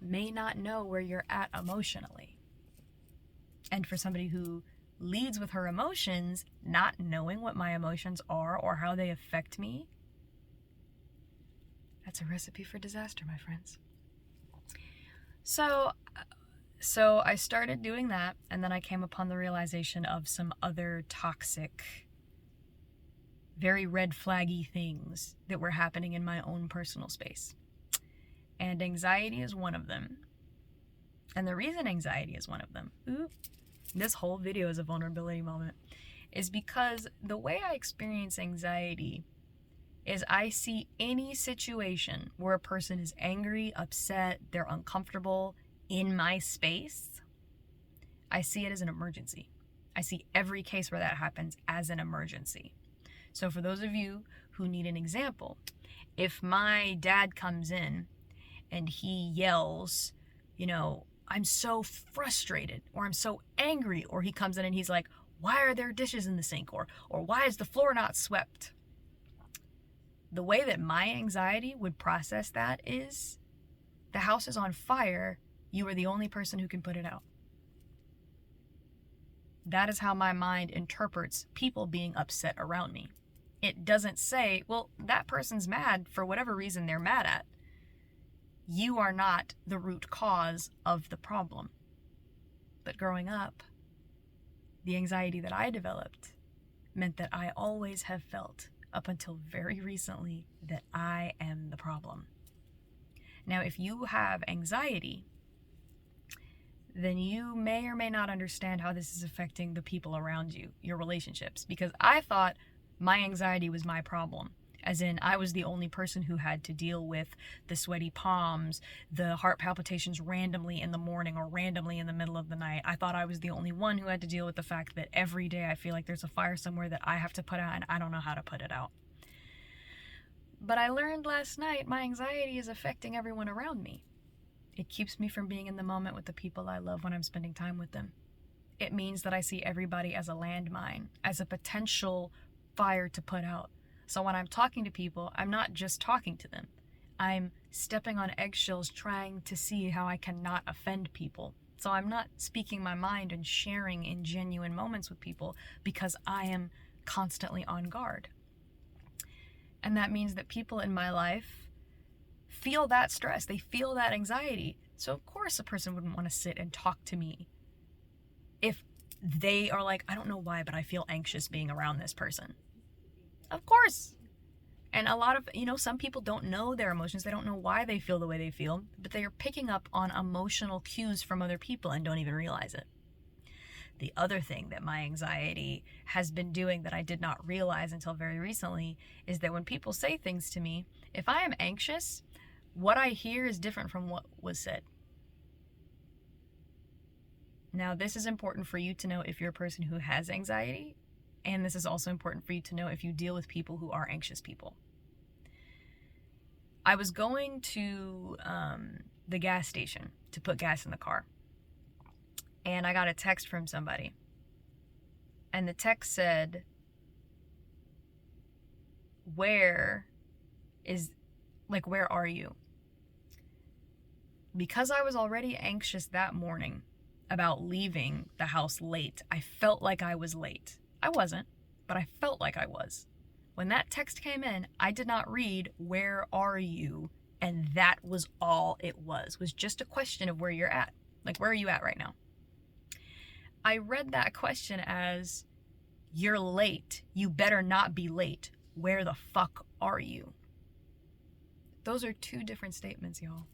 may not know where you're at emotionally. And for somebody who leads with her emotions, not knowing what my emotions are or how they affect me, that's a recipe for disaster, my friends. So I started doing that, and then I came upon the realization of some other toxic, very red flaggy things that were happening in my own personal space. And anxiety is one of them. And the reason anxiety is one of them, this whole video is a vulnerability moment, is because the way I experience anxiety is I see any situation where a person is angry, upset, they're uncomfortable in my space, I see it as an emergency. I see every case where that happens as an emergency. So for those of you who need an example, if my dad comes in and he yells, I'm so frustrated, or I'm so angry, or he comes in and he's like, why are there dishes in the sink? Or why is the floor not swept? The way that my anxiety would process that is, the house is on fire, you are the only person who can put it out. That is how my mind interprets people being upset around me. It doesn't say, well, that person's mad for whatever reason they're mad at. You are not the root cause of the problem. But growing up, the anxiety that I developed meant that I always have felt, up until very recently, that I am the problem. Now, if you have anxiety, then you may or may not understand how this is affecting the people around you, your relationships. Because I thought my anxiety was my problem. As in, I was the only person who had to deal with the sweaty palms, the heart palpitations randomly in the morning or randomly in the middle of the night. I thought I was the only one who had to deal with the fact that every day I feel like there's a fire somewhere that I have to put out and I don't know how to put it out. But I learned last night my anxiety is affecting everyone around me. It keeps me from being in the moment with the people I love when I'm spending time with them. It means that I see everybody as a landmine, as a potential fire to put out. So when I'm talking to people, I'm not just talking to them. I'm stepping on eggshells trying to see how I can not offend people. So I'm not speaking my mind and sharing in genuine moments with people because I am constantly on guard. And that means that people in my life feel that stress, they feel that anxiety. So of course a person wouldn't want to sit and talk to me if they are like, I don't know why, but I feel anxious being around this person. Of course. And a lot of, some people don't know their emotions. They don't know why they feel the way they feel, but they are picking up on emotional cues from other people and don't even realize it. The other thing that my anxiety has been doing that I did not realize until very recently is that when people say things to me, if I am anxious, what I hear is different from what was said. Now, this is important for you to know if you're a person who has anxiety, and this is also important for you to know if you deal with people who are anxious people. I was going to the gas station to put gas in the car, and I got a text from somebody, and the text said, where are you? Because I was already anxious that morning about leaving the house late, I felt like I was late. I wasn't, but I felt like I was. When that text came in, I did not read, where are you? And that was all it was just a question of where you're at. Like, where are you at right now? I read that question as, you're late. You better not be late. Where the fuck are you? Those are two different statements, y'all.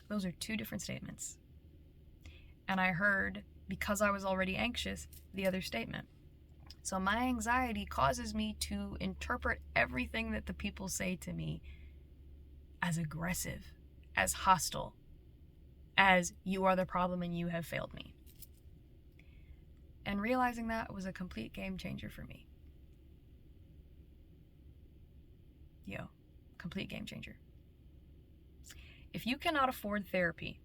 Those are two different statements. And I heard, because I was already anxious, the other statement. So my anxiety causes me to interpret everything that the people say to me as aggressive, as hostile, as you are the problem and you have failed me. And realizing that was a complete game changer for me. Complete game changer. If you cannot afford therapy,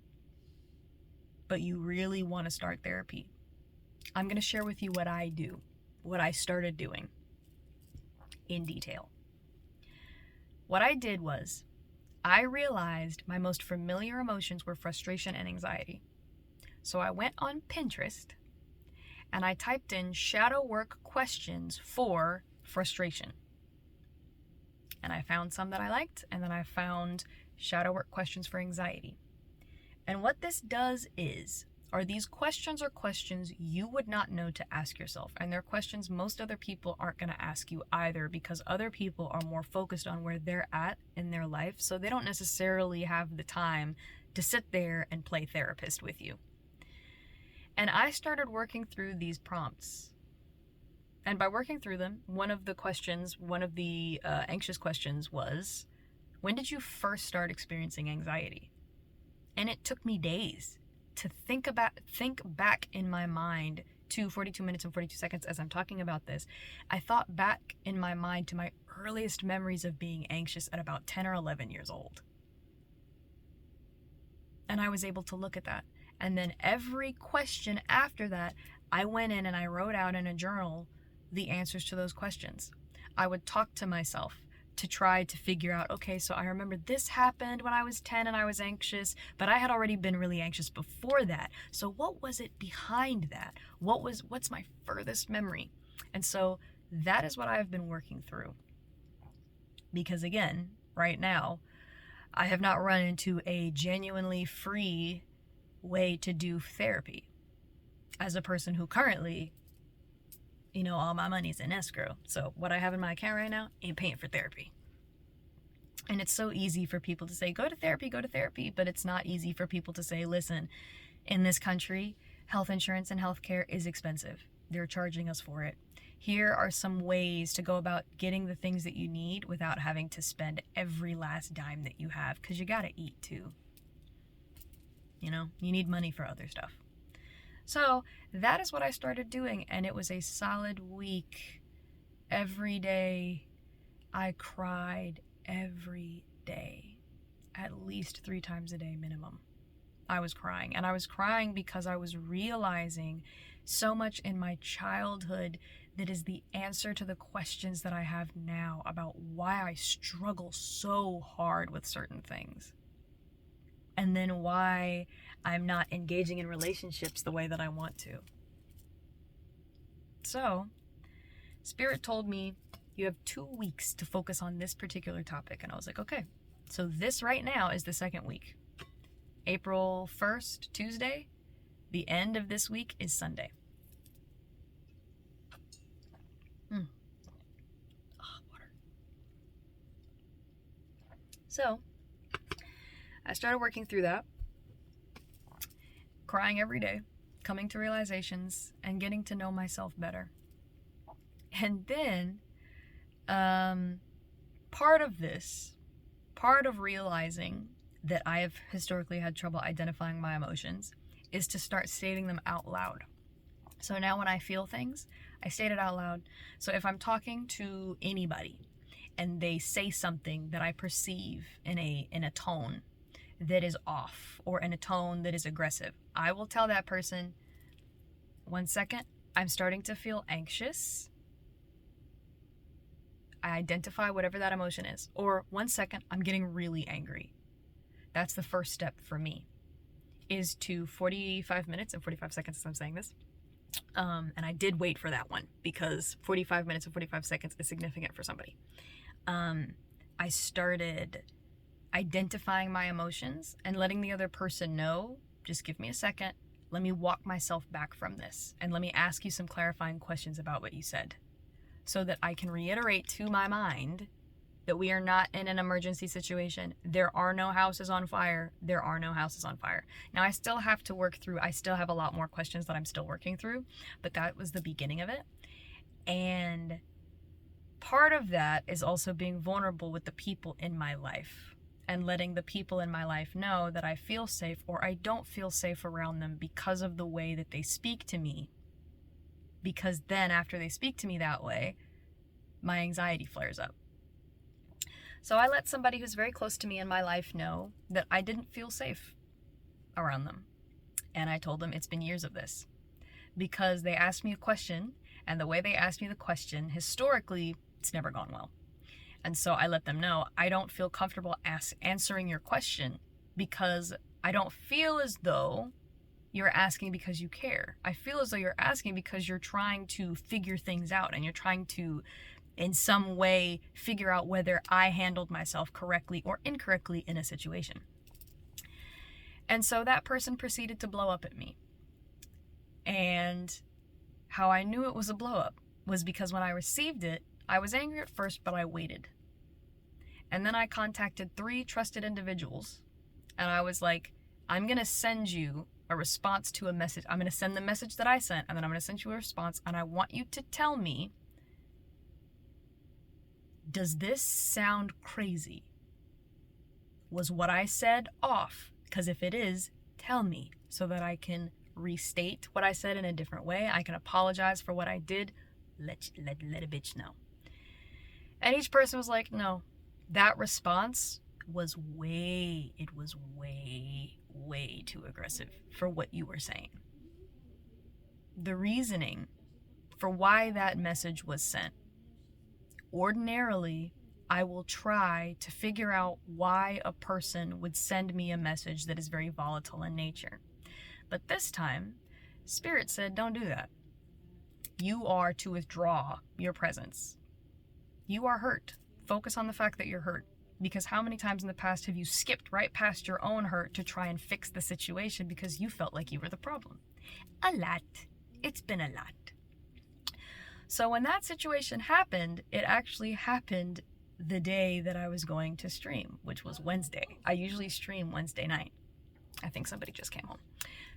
but you really want to start therapy, I'm going to share with you what I do, what I started doing in detail. What I did was, I realized my most familiar emotions were frustration and anxiety. So I went on Pinterest and I typed in shadow work questions for frustration. And I found some that I liked, and then I found shadow work questions for anxiety. And what this does are these questions are questions you would not know to ask yourself. And they're questions most other people aren't going to ask you either, because other people are more focused on where they're at in their life. So they don't necessarily have the time to sit there and play therapist with you. And I started working through these prompts. And by working through them, one of the anxious questions was, when did you first start experiencing anxiety? And it took me days to think back in my mind to 42 minutes and 42 seconds as I'm talking about this. I thought back in my mind to my earliest memories of being anxious at about 10 or 11 years old. And I was able to look at that. And then every question after that, I went in and I wrote out in a journal the answers to those questions. I would talk to myself to try to figure out, okay, so I remember this happened when I was 10 and I was anxious, but I had already been really anxious before that. So what was it behind that? What's my furthest memory? And so that is what I've been working through. Because again, right now, I have not run into a genuinely free way to do therapy. As a person who currently, all my money's in escrow. So what I have in my account right now ain't paying for therapy. And it's so easy for people to say, go to therapy, but it's not easy for people to say, listen, in this country, health insurance and healthcare is expensive. They're charging us for it. Here are some ways to go about getting the things that you need without having to spend every last dime that you have, because you gotta eat too. You need money for other stuff. So that is what I started doing, and it was a solid week. Every day I cried, every day, at least 3 times a day minimum. I was crying, and I was crying because I was realizing so much in my childhood that is the answer to the questions that I have now about why I struggle so hard with certain things. And then why I'm not engaging in relationships the way that I want to. So, Spirit told me, you have 2 weeks to focus on this particular topic. And I was like, okay. So this right now is the second week. April 1st, Tuesday. The end of this week is Sunday. Water. So I started working through that, crying every day, coming to realizations, and getting to know myself better. And then part of realizing that I have historically had trouble identifying my emotions is to start stating them out loud. So now when I feel things, I state it out loud. So if I'm talking to anybody and they say something that I perceive in a tone that is off or in a tone that is aggressive, I will tell that person, 1 second, I'm starting to feel anxious. I identify whatever that emotion is. Or 1 second, I'm getting really angry. That's the first step for me, is to 45 minutes and 45 seconds as I'm saying this. And I did wait for that one because 45 minutes and 45 seconds is significant for somebody. I started identifying my emotions and letting the other person know, just give me a second, let me walk myself back from this, and let me ask you some clarifying questions about what you said, so that I can reiterate to my mind that we are not in an emergency situation. There are no houses on fire. There are no houses on fire. Now, I still have to work through, I still have a lot more questions that I'm still working through, but that was the beginning of it. And part of that is also being vulnerable with the people in my life and letting the people in my life know that I feel safe or I don't feel safe around them because of the way that they speak to me. Because then after they speak to me that way, my anxiety flares up. So I let somebody who's very close to me in my life know that I didn't feel safe around them. And I told them it's been years of this. Because they asked me a question, and the way they asked me the question, historically, it's never gone well. And so I let them know, I don't feel comfortable answering your question because I don't feel as though you're asking because you care. I feel as though you're asking because you're trying to figure things out and you're trying to, in some way, figure out whether I handled myself correctly or incorrectly in a situation. And so that person proceeded to blow up at me. And how I knew it was a blow up was because when I received it, I was angry at first, but I waited. And then I contacted 3 trusted individuals, and I was like, I'm going to send you a response to a message. I'm going to send the message that I sent, and then I'm going to send you a response, and I want you to tell me, does this sound crazy? Was what I said off? Because if it is, tell me so that I can restate what I said in a different way. I can apologize for what I did. Let a bitch know. And each person was like, no. That response was way too aggressive for what you were saying. The reasoning for why that message was sent. Ordinarily, I will try to figure out why a person would send me a message that is very volatile in nature. But this time, Spirit said, don't do that. You are to withdraw your presence. You are hurt. Focus on the fact that you're hurt. Because how many times in the past have you skipped right past your own hurt to try and fix the situation because you felt like you were the problem? A lot. It's been a lot. So when that situation happened, it actually happened the day that I was going to stream, which was Wednesday. I usually stream Wednesday night. I think somebody just came home.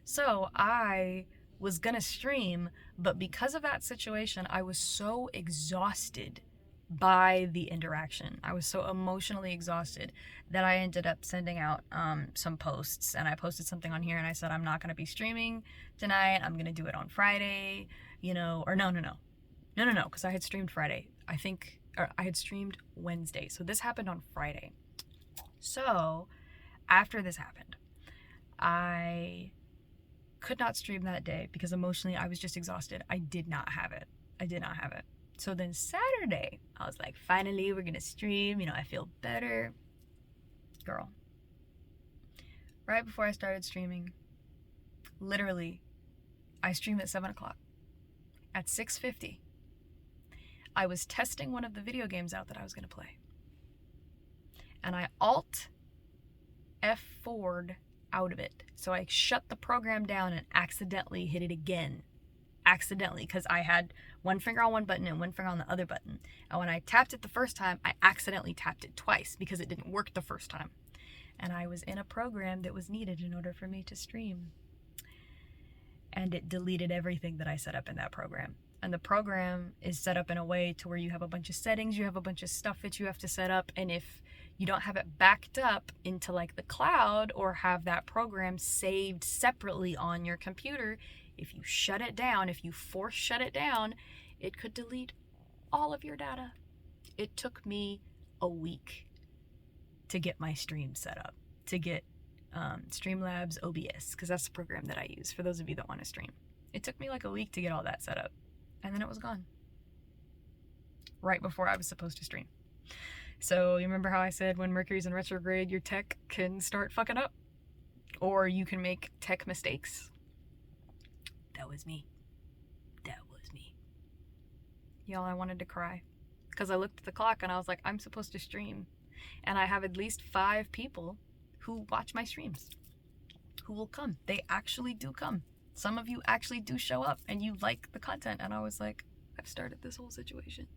So I was gonna stream, but because of that situation, I was so exhausted by the interaction. I was so emotionally exhausted that I ended up sending out some posts, and I posted something on here and I said, I'm not going to be streaming tonight. I'm going to do it on Friday, or no, because I had streamed Friday. I had streamed Wednesday. So this happened on Friday. So after this happened, I could not stream that day because emotionally I was just exhausted. I did not have it. So then Saturday, I was like, finally, we're going to stream. I feel better. Girl. Right before I started streaming, literally, I streamed at 7 o'clock. At 6:50, I was testing one of the video games out that I was going to play. And I Alt F4'd out of it. So I shut the program down and accidentally hit it again accidentally, because I had one finger on one button and one finger on the other button. And when I tapped it the first time, I accidentally tapped it twice because it didn't work the first time. And I was in a program that was needed in order for me to stream. And it deleted everything that I set up in that program. And the program is set up in a way to where you have a bunch of settings, you have a bunch of stuff that you have to set up, and if you don't have it backed up into like the cloud or have that program saved separately on your computer, if you shut it down, if you force shut it down, it could delete all of your data. It took me a week to get my stream set up, to get Streamlabs OBS, because that's the program that I use for those of you that want to stream. It took me like a week to get all that set up, and then it was gone right before I was supposed to stream. So you remember how I said when Mercury's in retrograde, your tech can start fucking up, or you can make tech mistakes? That was me. That was me. Y'all, I wanted to cry because I looked at the clock and I was like, I'm supposed to stream, and I have at least 5 people who watch my streams, who will come. They actually do come. Some of you actually do show up and you like the content. And I was like, I've started this whole situation.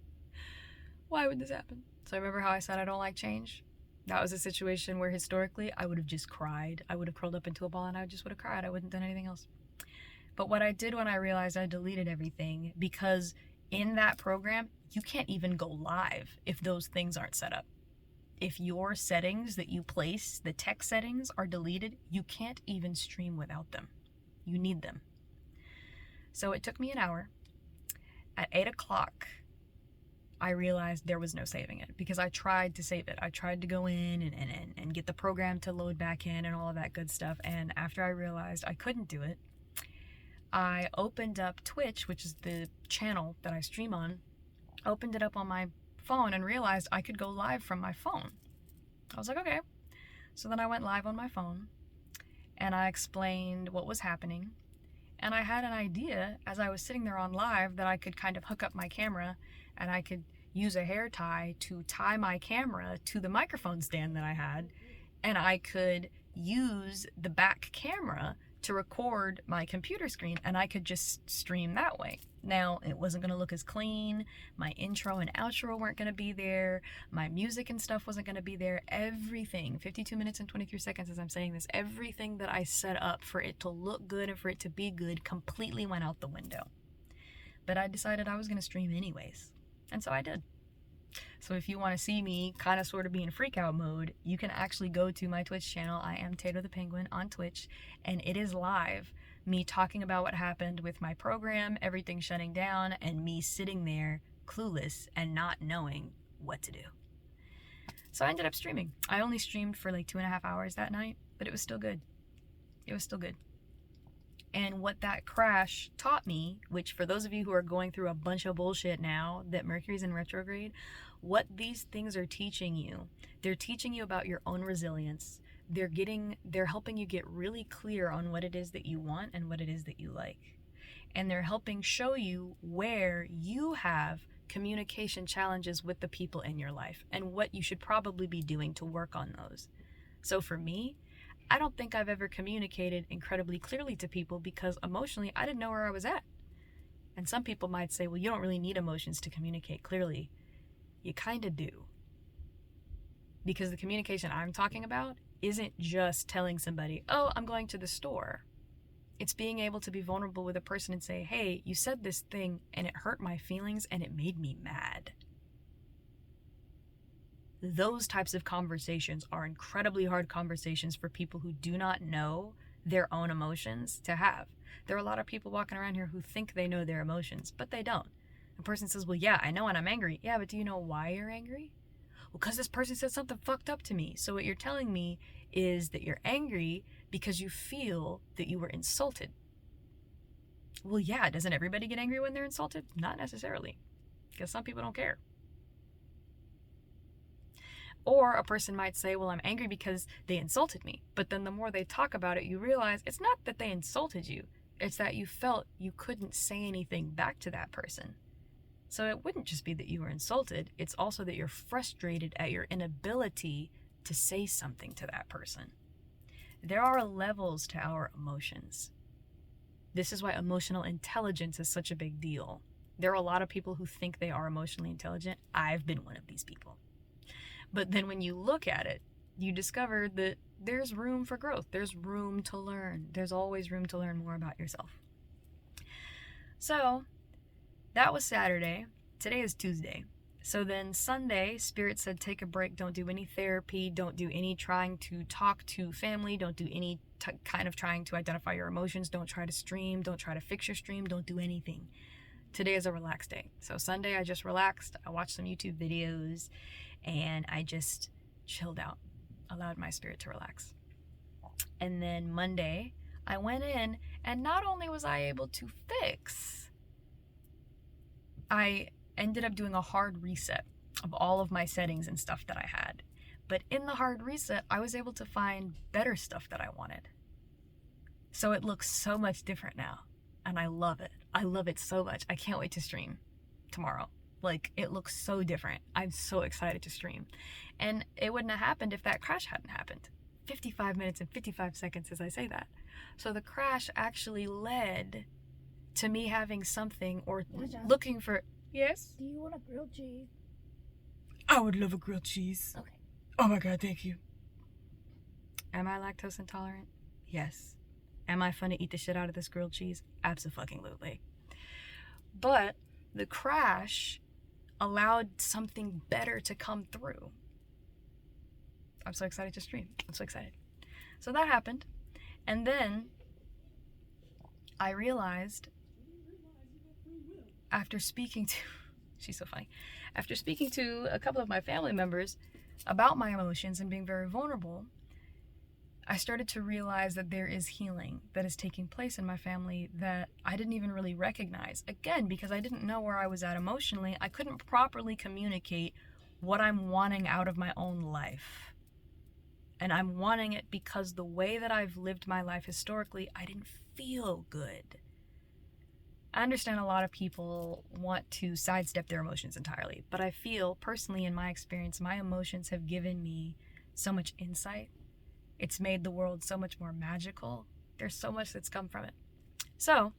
Why would this happen? So I remember how I said I don't like change. That was a situation where historically I would have just cried. I would have curled up into a ball and I just would have cried. I wouldn't have done anything else. But what I did when I realized I deleted everything, because in that program, you can't even go live if those things aren't set up. If your settings that you place, the tech settings, are deleted, you can't even stream without them. You need them. So it took me an hour. At 8 o'clock, I realized there was no saving it, because I tried to save it. I tried to go in and get the program to load back in and all of that good stuff. And after I realized I couldn't do it, I opened up Twitch, which is the channel that I stream on, opened it up on my phone and realized I could go live from my phone. I was like, okay. So then I went live on my phone and I explained what was happening. And I had an idea as I was sitting there on live that I could kind of hook up my camera and I could use a hair tie to tie my camera to the microphone stand that I had. And I could use the back camera to record my computer screen and I could just stream that way. Now, it wasn't going to look as clean. My intro and outro weren't going to be there. My music and stuff wasn't going to be there. Everything, 52 minutes and 23 seconds as I'm saying this, everything that I set up for it to look good and for it to be good completely went out the window. But I decided I was going to stream anyways. And so I did. So if you want to see me kind of sort of be in freak out mode, you can actually go to my Twitch channel. I am Tato the Penguin on Twitch, and it is live. Me talking about what happened with my program, everything shutting down, and me sitting there clueless and not knowing what to do. So I ended up streaming. I only streamed for like 2.5 hours that night, but it was still good. It was still good. And what that crash taught me, which for those of you who are going through a bunch of bullshit now that Mercury's in retrograde, what these things are teaching you, they're teaching you about your own resilience. They're helping you get really clear on what it is that you want and what it is that you like. And they're helping show you where you have communication challenges with the people in your life and what you should probably be doing to work on those. So for me, I don't think I've ever communicated incredibly clearly to people because emotionally I didn't know where I was at. And some people might say, well, you don't really need emotions to communicate clearly. You kind of do. Because the communication I'm talking about isn't just telling somebody, oh, I'm going to the store. It's being able to be vulnerable with a person and say, hey, you said this thing and it hurt my feelings and it made me mad. Those types of conversations are incredibly hard conversations for people who do not know their own emotions to have. There are a lot of people walking around here who think they know their emotions, but they don't. A person says, well, yeah, I know when I'm angry. Yeah, but do you know why you're angry? Well, because this person said something fucked up to me. So what you're telling me is that you're angry because you feel that you were insulted. Well, yeah, doesn't everybody get angry when they're insulted? Not necessarily, because some people don't care. Or a person might say, well, I'm angry because they insulted me. But then the more they talk about it, you realize it's not that they insulted you. It's that you felt you couldn't say anything back to that person. So it wouldn't just be that you were insulted. It's also that you're frustrated at your inability to say something to that person. There are levels to our emotions. This is why emotional intelligence is such a big deal. There are a lot of people who think they are emotionally intelligent. I've been one of these people. But then when you look at it, you discover that there's room for growth. There's room to learn. There's always room to learn more about yourself. So that was Saturday. Today is Tuesday. So then Sunday, Spirit said, take a break. Don't do any therapy. Don't do any trying to talk to family. Don't do any kind of trying to identify your emotions. Don't try to stream. Don't try to fix your stream. Don't do anything. Today is a relaxed day. So Sunday, I just relaxed. I watched some YouTube videos and I just chilled out, allowed my spirit to relax. And then Monday, I went in and not only was I able to fix, I ended up doing a hard reset of all of my settings and stuff that I had. But in the hard reset, I was able to find better stuff that I wanted. So it looks so much different now. And I love it. I love it so much. I can't wait to stream tomorrow. Like, it looks so different. I'm so excited to stream. And it wouldn't have happened if that crash hadn't happened. 55 minutes and 55 seconds as I say that. So the crash actually led to me having something or looking for... Yes? Do you want a grilled cheese? I would love a grilled cheese. Okay. Oh my God, thank you. Am I lactose intolerant? Yes. Am I fun to eat the shit out of this grilled cheese? Absolutely. But the crash allowed something better to come through. I'm so excited to stream. I'm so excited. So that happened. And then I realized after speaking to, she's so funny, after speaking to a couple of my family members about my emotions and being very vulnerable, I started to realize that there is healing that is taking place in my family that I didn't even really recognize. Again, because I didn't know where I was at emotionally, I couldn't properly communicate what I'm wanting out of my own life. And I'm wanting it because the way that I've lived my life historically, I didn't feel good. I understand a lot of people want to sidestep their emotions entirely, but I feel personally in my experience, my emotions have given me so much insight. It's made the world so much more magical. There's so much that's come from it. So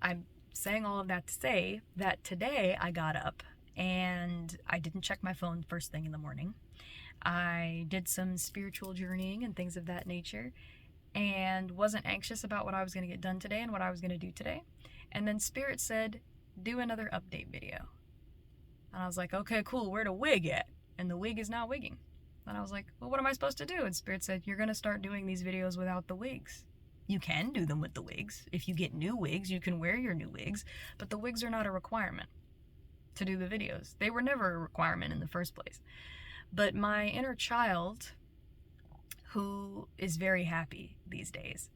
I'm saying all of that to say that today I got up and I didn't check my phone first thing in the morning. I did some spiritual journeying and things of that nature and wasn't anxious about what I was going to get done today and what I was going to do today. And then Spirit said, do another update video. And I was like, okay, cool, where the wig at? And the wig is not wigging. And I was like, well, what am I supposed to do? And Spirit said, you're going to start doing these videos without the wigs. You can do them with the wigs. If you get new wigs, you can wear your new wigs, but the wigs are not a requirement to do the videos. They were never a requirement in the first place. But my inner child, who is very happy these days,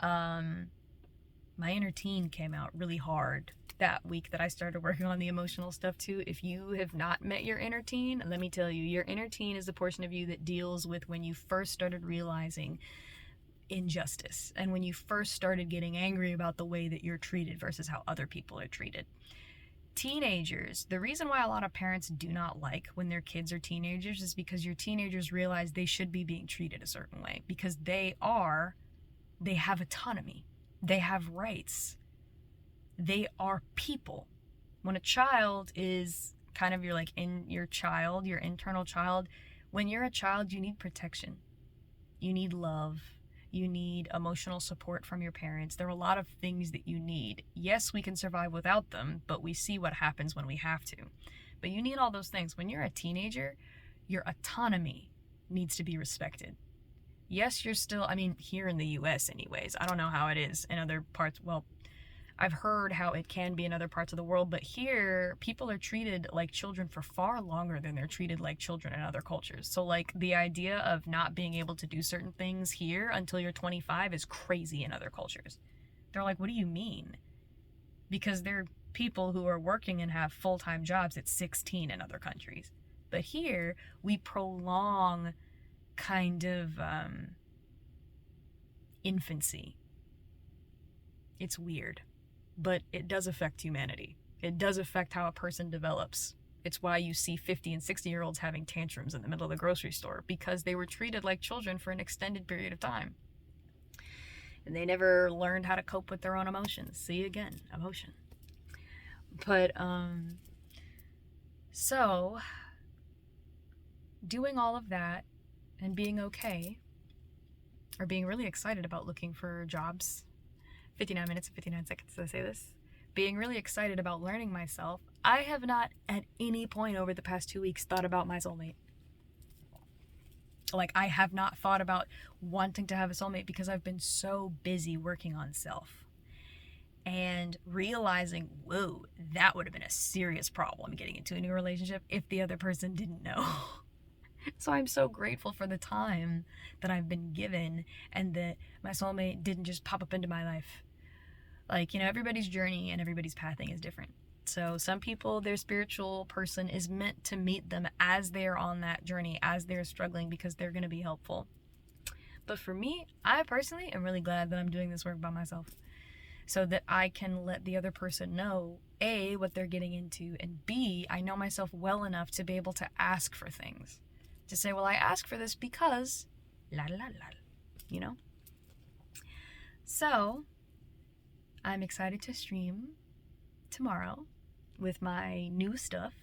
my inner teen came out really hard that week that I started working on the emotional stuff too. If you have not met your inner teen, let me tell you, your inner teen is the portion of you that deals with when you first started realizing injustice and when you first started getting angry about the way that you're treated versus how other people are treated. Teenagers, the reason why a lot of parents do not like when their kids are teenagers is because your teenagers realize they should be being treated a certain way because they have autonomy. They have rights. They are people. When a child is kind of your internal child, when you're a child, you need protection. You need love. You need emotional support from your parents. There are a lot of things that you need. Yes, we can survive without them, but we see what happens when we have to. But you need all those things. When you're a teenager, your autonomy needs to be respected. Yes, you're still, here in the US anyways. I don't know how it is in other parts. Well, I've heard how it can be in other parts of the world, but here people are treated like children for far longer than they're treated like children in other cultures. So like the idea of not being able to do certain things here until you're 25 is crazy in other cultures. They're like, what do you mean? Because they're people who are working and have full-time jobs at 16 in other countries. But here we prolong kind of infancy. It's weird. But it does affect humanity. It does affect how a person develops. It's why you see 50 and 60-year-olds having tantrums in the middle of the grocery store because they were treated like children for an extended period of time. and they never learned how to cope with their own emotions. See, again, emotion. But so doing all of that and being okay, or being really excited about looking for jobs, 59 minutes and 59 seconds as I say this, being really excited about learning myself, I have not at any point over the past 2 weeks thought about my soulmate. Like, I have not thought about wanting to have a soulmate because I've been so busy working on self and realizing, whoa, that would have been a serious problem getting into a new relationship if the other person didn't know. So I'm so grateful for the time that I've been given and that my soulmate didn't just pop up into my life. Like, you know, everybody's journey and everybody's pathing is different. So some people, their spiritual person is meant to meet them as they're on that journey, as they're struggling, because they're going to be helpful. But for me, I personally am really glad that I'm doing this work by myself so that I can let the other person know, A, what they're getting into, and B, I know myself well enough to be able to ask for things. To say, well, I ask for this because la la la, you know? So I'm excited to stream tomorrow with my new stuff.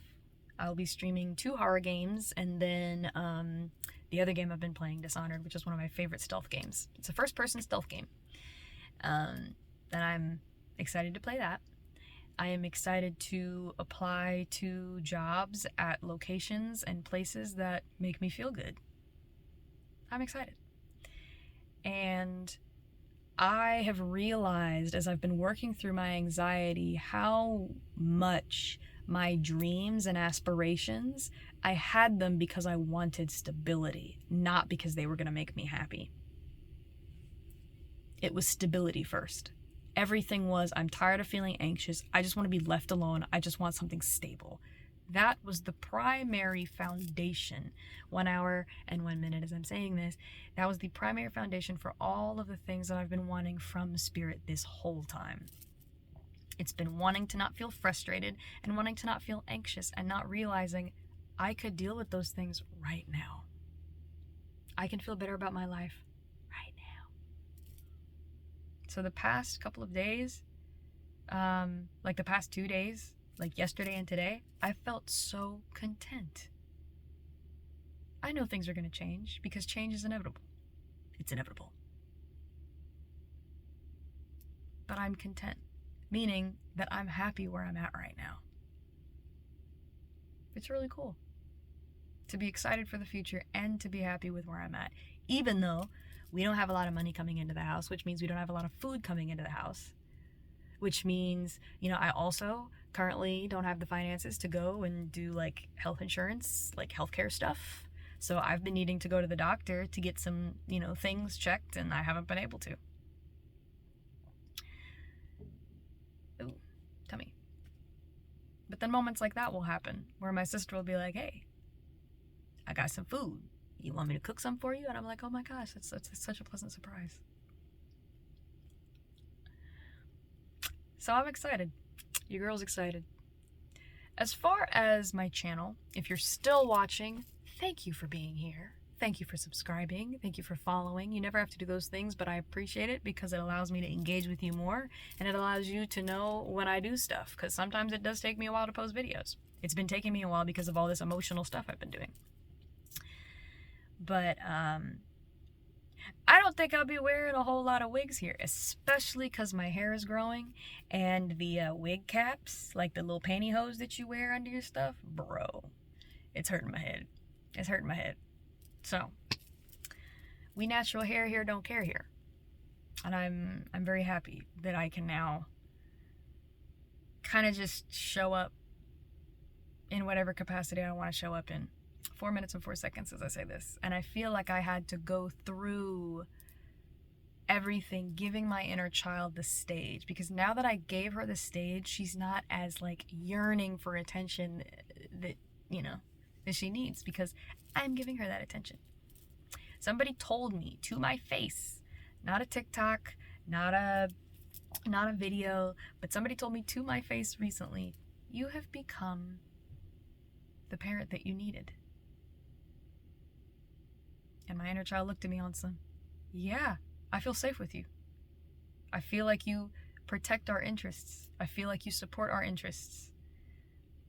I'll be streaming 2 horror games, and then the other game I've been playing, Dishonored, which is one of my favorite stealth games. It's a first-person stealth game. And I'm excited to play that. I am excited to apply to jobs at locations and places that make me feel good. I'm excited. And I have realized as I've been working through my anxiety how much my dreams and aspirations, I had them because I wanted stability, not because they were going to make me happy. It was stability first. Everything was, I'm tired of feeling anxious. I just want to be left alone. I just want something stable. That was the primary foundation. 1 hour and 1 minute as I'm saying this. That was the primary foundation for all of the things that I've been wanting from Spirit this whole time. It's been wanting to not feel frustrated and wanting to not feel anxious and not realizing I could deal with those things right now. I can feel better about my life right now. So the past couple of days, like the past 2 days, like yesterday and today, I felt so content. I know things are going to change because change is inevitable. It's inevitable. But I'm content, meaning that I'm happy where I'm at right now. It's really cool to be excited for the future and to be happy with where I'm at, even though we don't have a lot of money coming into the house, which means we don't have a lot of food coming into the house, which means, you know, I also currently don't have the finances to go and do like health insurance, like healthcare stuff. So I've been needing to go to the doctor to get some, you know, things checked, and I haven't been able to. Ooh, tummy. But then moments like that will happen where my sister will be like, hey, I got some food. You want me to cook some for you? And I'm like, oh my gosh, it's such a pleasant surprise. So I'm excited. Your girl's excited. As far as my channel, if you're still watching, thank you for being here. Thank you for subscribing. Thank you for following. You never have to do those things, but I appreciate it because it allows me to engage with you more, and it allows you to know when I do stuff, because sometimes it does take me a while to post videos. It's been taking me a while because of all this emotional stuff I've been doing. But I don't think I'll be wearing a whole lot of wigs here, especially because my hair is growing, and the wig caps, like the little pantyhose that you wear under your stuff, bro, it's hurting my head. It's hurting my head. So, we natural hair here don't care here. And I'm very happy that I can now kind of just show up in whatever capacity I want to show up in. 4 minutes and 4 seconds as I say this. And I feel like I had to go through everything, giving my inner child the stage. Because now that I gave her the stage, she's not as like yearning for attention that, you know, that she needs, because I'm giving her that attention. Somebody told me to my face, not a TikTok, not a video, but somebody told me to my face recently, you have become the parent that you needed. And my inner child looked at me on some, yeah, I feel safe with you. I feel like you protect our interests. I feel like you support our interests.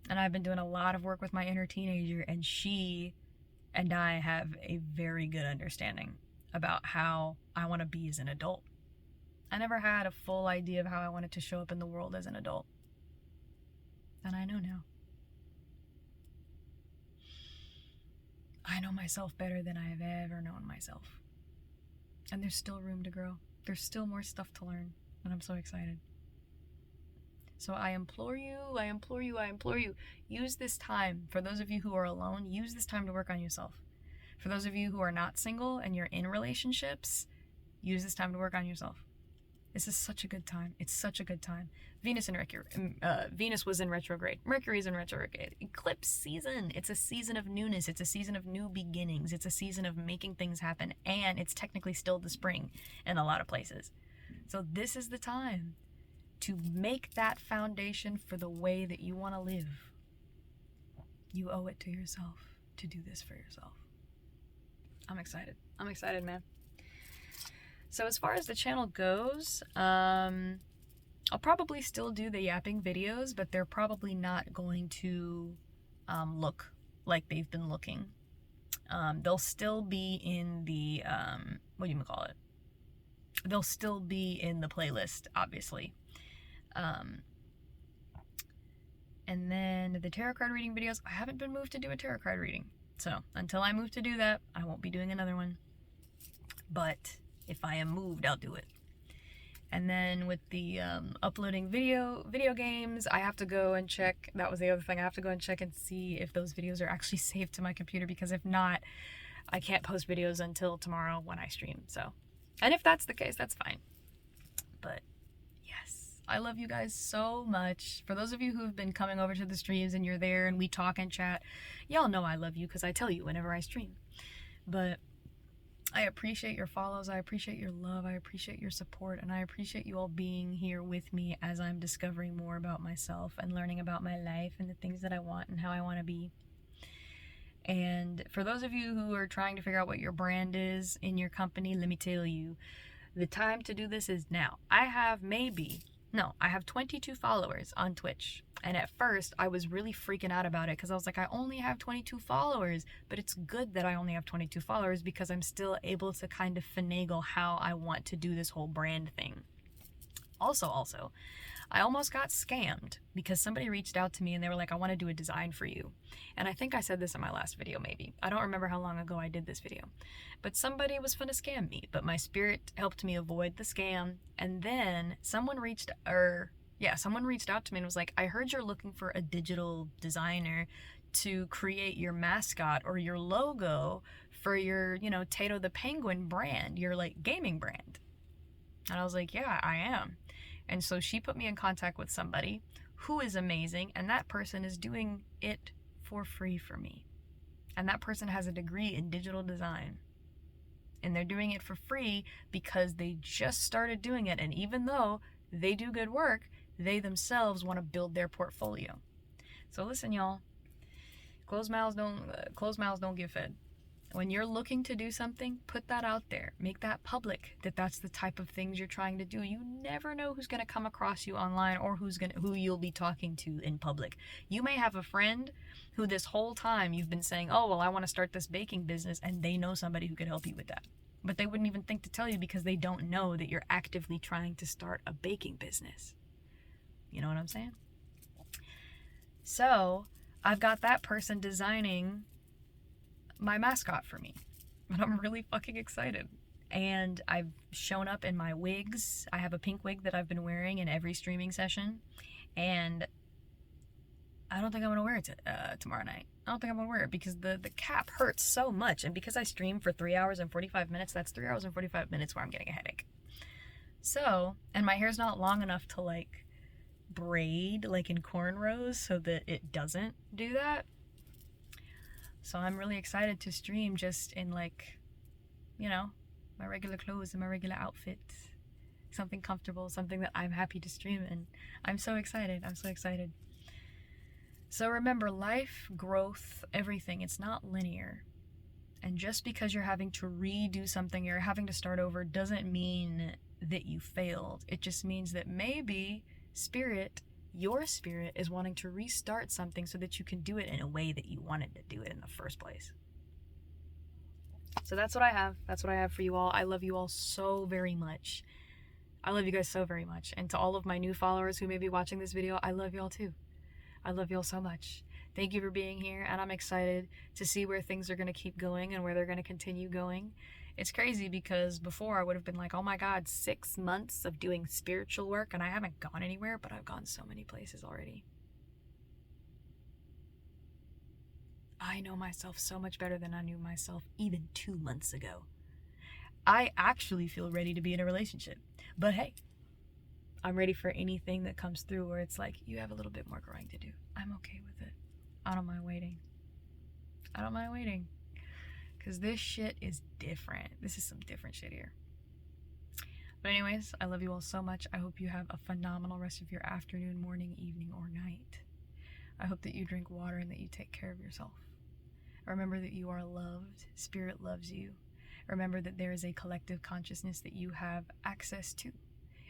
And I've been doing a lot of work with my inner teenager, and she and I have a very good understanding about how I want to be as an adult. I never had a full idea of how I wanted to show up in the world as an adult. And I know now. I know myself better than I have ever known myself. And there's still room to grow. There's still more stuff to learn. And I'm so excited. So I implore you, use this time. For those of you who are alone, use this time to work on yourself. For those of you who are not single and you're in relationships, use this time to work on yourself. This is such a good time. It's such a good time. Venus was in retrograde. Mercury's in retrograde. Eclipse season. It's a season of newness. It's a season of new beginnings. It's a season of making things happen. And it's technically still the spring in a lot of places. So this is the time to make that foundation for the way that you want to live. You owe it to yourself to do this for yourself. I'm excited. I'm excited, man. So as far as the channel goes, I'll probably still do the yapping videos, but they're probably not going to look like they've been looking. They'll still be in the, they'll still be in the playlist, obviously. And then the tarot card reading videos, I haven't been moved to do a tarot card reading. So until I move to do that, I won't be doing another one. But if I am moved, I'll do it. And then with the uploading video games, I have to go and check. That was the other thing. I have to go and check and see if those videos are actually saved to my computer, because if not, I can't post videos until tomorrow when I stream. So, and if that's the case, that's fine. But yes, I love you guys so much. For those of you who have been coming over to the streams and you're there and we talk and chat, y'all know I love you because I tell you whenever I stream. But I appreciate your follows, I appreciate your love, I appreciate your support, and I appreciate you all being here with me as I'm discovering more about myself and learning about my life and the things that I want and how I want to be. And for those of you who are trying to figure out what your brand is in your company, let me tell you, the time to do this is now. I have 22 followers on Twitch. And at first, I was really freaking out about it because I was like, I only have 22 followers. But it's good that I only have 22 followers because I'm still able to kind of finagle how I want to do this whole brand thing. Also, I almost got scammed because somebody reached out to me and they were like, I want to do a design for you. And I think I said this in my last video, maybe. I don't remember how long ago I did this video. But somebody was finna scam me. But my spirit helped me avoid the scam. And then someone reached out to me and was like, I heard you're looking for a digital designer to create your mascot or your logo for your, Tato the Penguin brand, your like gaming brand. And I was like, yeah, I am. And so she put me in contact with somebody who is amazing, and that person is doing it for free for me. And that person has a degree in digital design. And they're doing it for free because they just started doing it. And even though they do good work, they themselves want to build their portfolio. So listen, y'all, closed mouths don't get fed. When you're looking to do something, put that out there. Make that public, that that's the type of things you're trying to do. You never know who's going to come across you online or who you'll be talking to in public. You may have a friend who this whole time you've been saying, oh, well, I want to start this baking business, and they know somebody who could help you with that. But they wouldn't even think to tell you because they don't know that you're actively trying to start a baking business. You know what I'm saying? So I've got that person designing my mascot for me, and I'm really fucking excited. And I've shown up in my wigs. I have a pink wig that I've been wearing in every streaming session, and I don't think I'm gonna wear it tomorrow night. I don't think I'm gonna wear it because the cap hurts so much, and because I stream for 3 hours and 45 minutes, that's 3 hours and 45 minutes where I'm getting a headache. So, and my hair's not long enough to like braid like in cornrows so that it doesn't do that. So I'm really excited to stream just in like, my regular clothes and my regular outfit. Something comfortable, something that I'm happy to stream in. I'm so excited. I'm so excited. So remember, life, growth, everything, it's not linear. And just because you're having to redo something, you're having to start over, doesn't mean that you failed. It just means that maybe spirit, your spirit, is wanting to restart something so that you can do it in a way that you wanted to do it in the first place. So that's what I have. That's what I have for you all. I love you all so very much. I love you guys so very much. And to all of my new followers who may be watching this video, I love y'all too. I love y'all so much. Thank you for being here, and I'm excited to see where things are going to keep going and where they're going to continue going. It's crazy because before I would have been like, oh my God, 6 months of doing spiritual work and I haven't gone anywhere, but I've gone so many places already. I know myself so much better than I knew myself even 2 months ago. I actually feel ready to be in a relationship, but hey, I'm ready for anything that comes through where it's like, you have a little bit more growing to do. I'm okay with it. I don't mind waiting. I don't mind waiting. Because this shit is different. This is some different shit here. But anyways, I love you all so much. I hope you have a phenomenal rest of your afternoon, morning, evening, or night. I hope that you drink water and that you take care of yourself. Remember that you are loved. Spirit loves you. Remember that there is a collective consciousness that you have access to.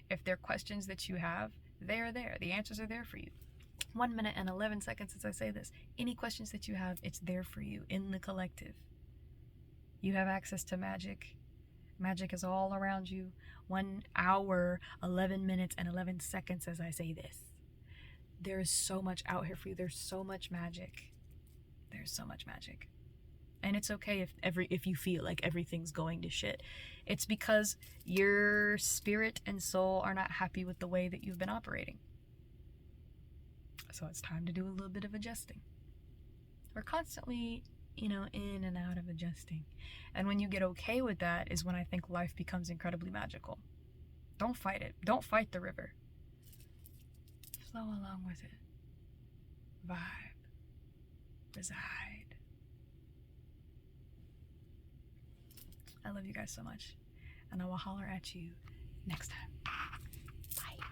If there are questions that you have, they are there. The answers are there for you. 1 minute and 11 seconds as I say this. Any questions that you have, it's there for you in the collective. You have access to magic. Magic is all around you. 1 hour, 11 minutes, and 11 seconds as I say this. There is so much out here for you. There's so much magic. There's so much magic. And it's okay if you feel like everything's going to shit. It's because your spirit and soul are not happy with the way that you've been operating. So it's time to do a little bit of adjusting. We're constantly, in and out of adjusting. And when you get okay with that is when I think life becomes incredibly magical. Don't fight it. Don't fight the river. Flow along with it. Vibe. Reside. I love you guys so much. And I will holler at you next time.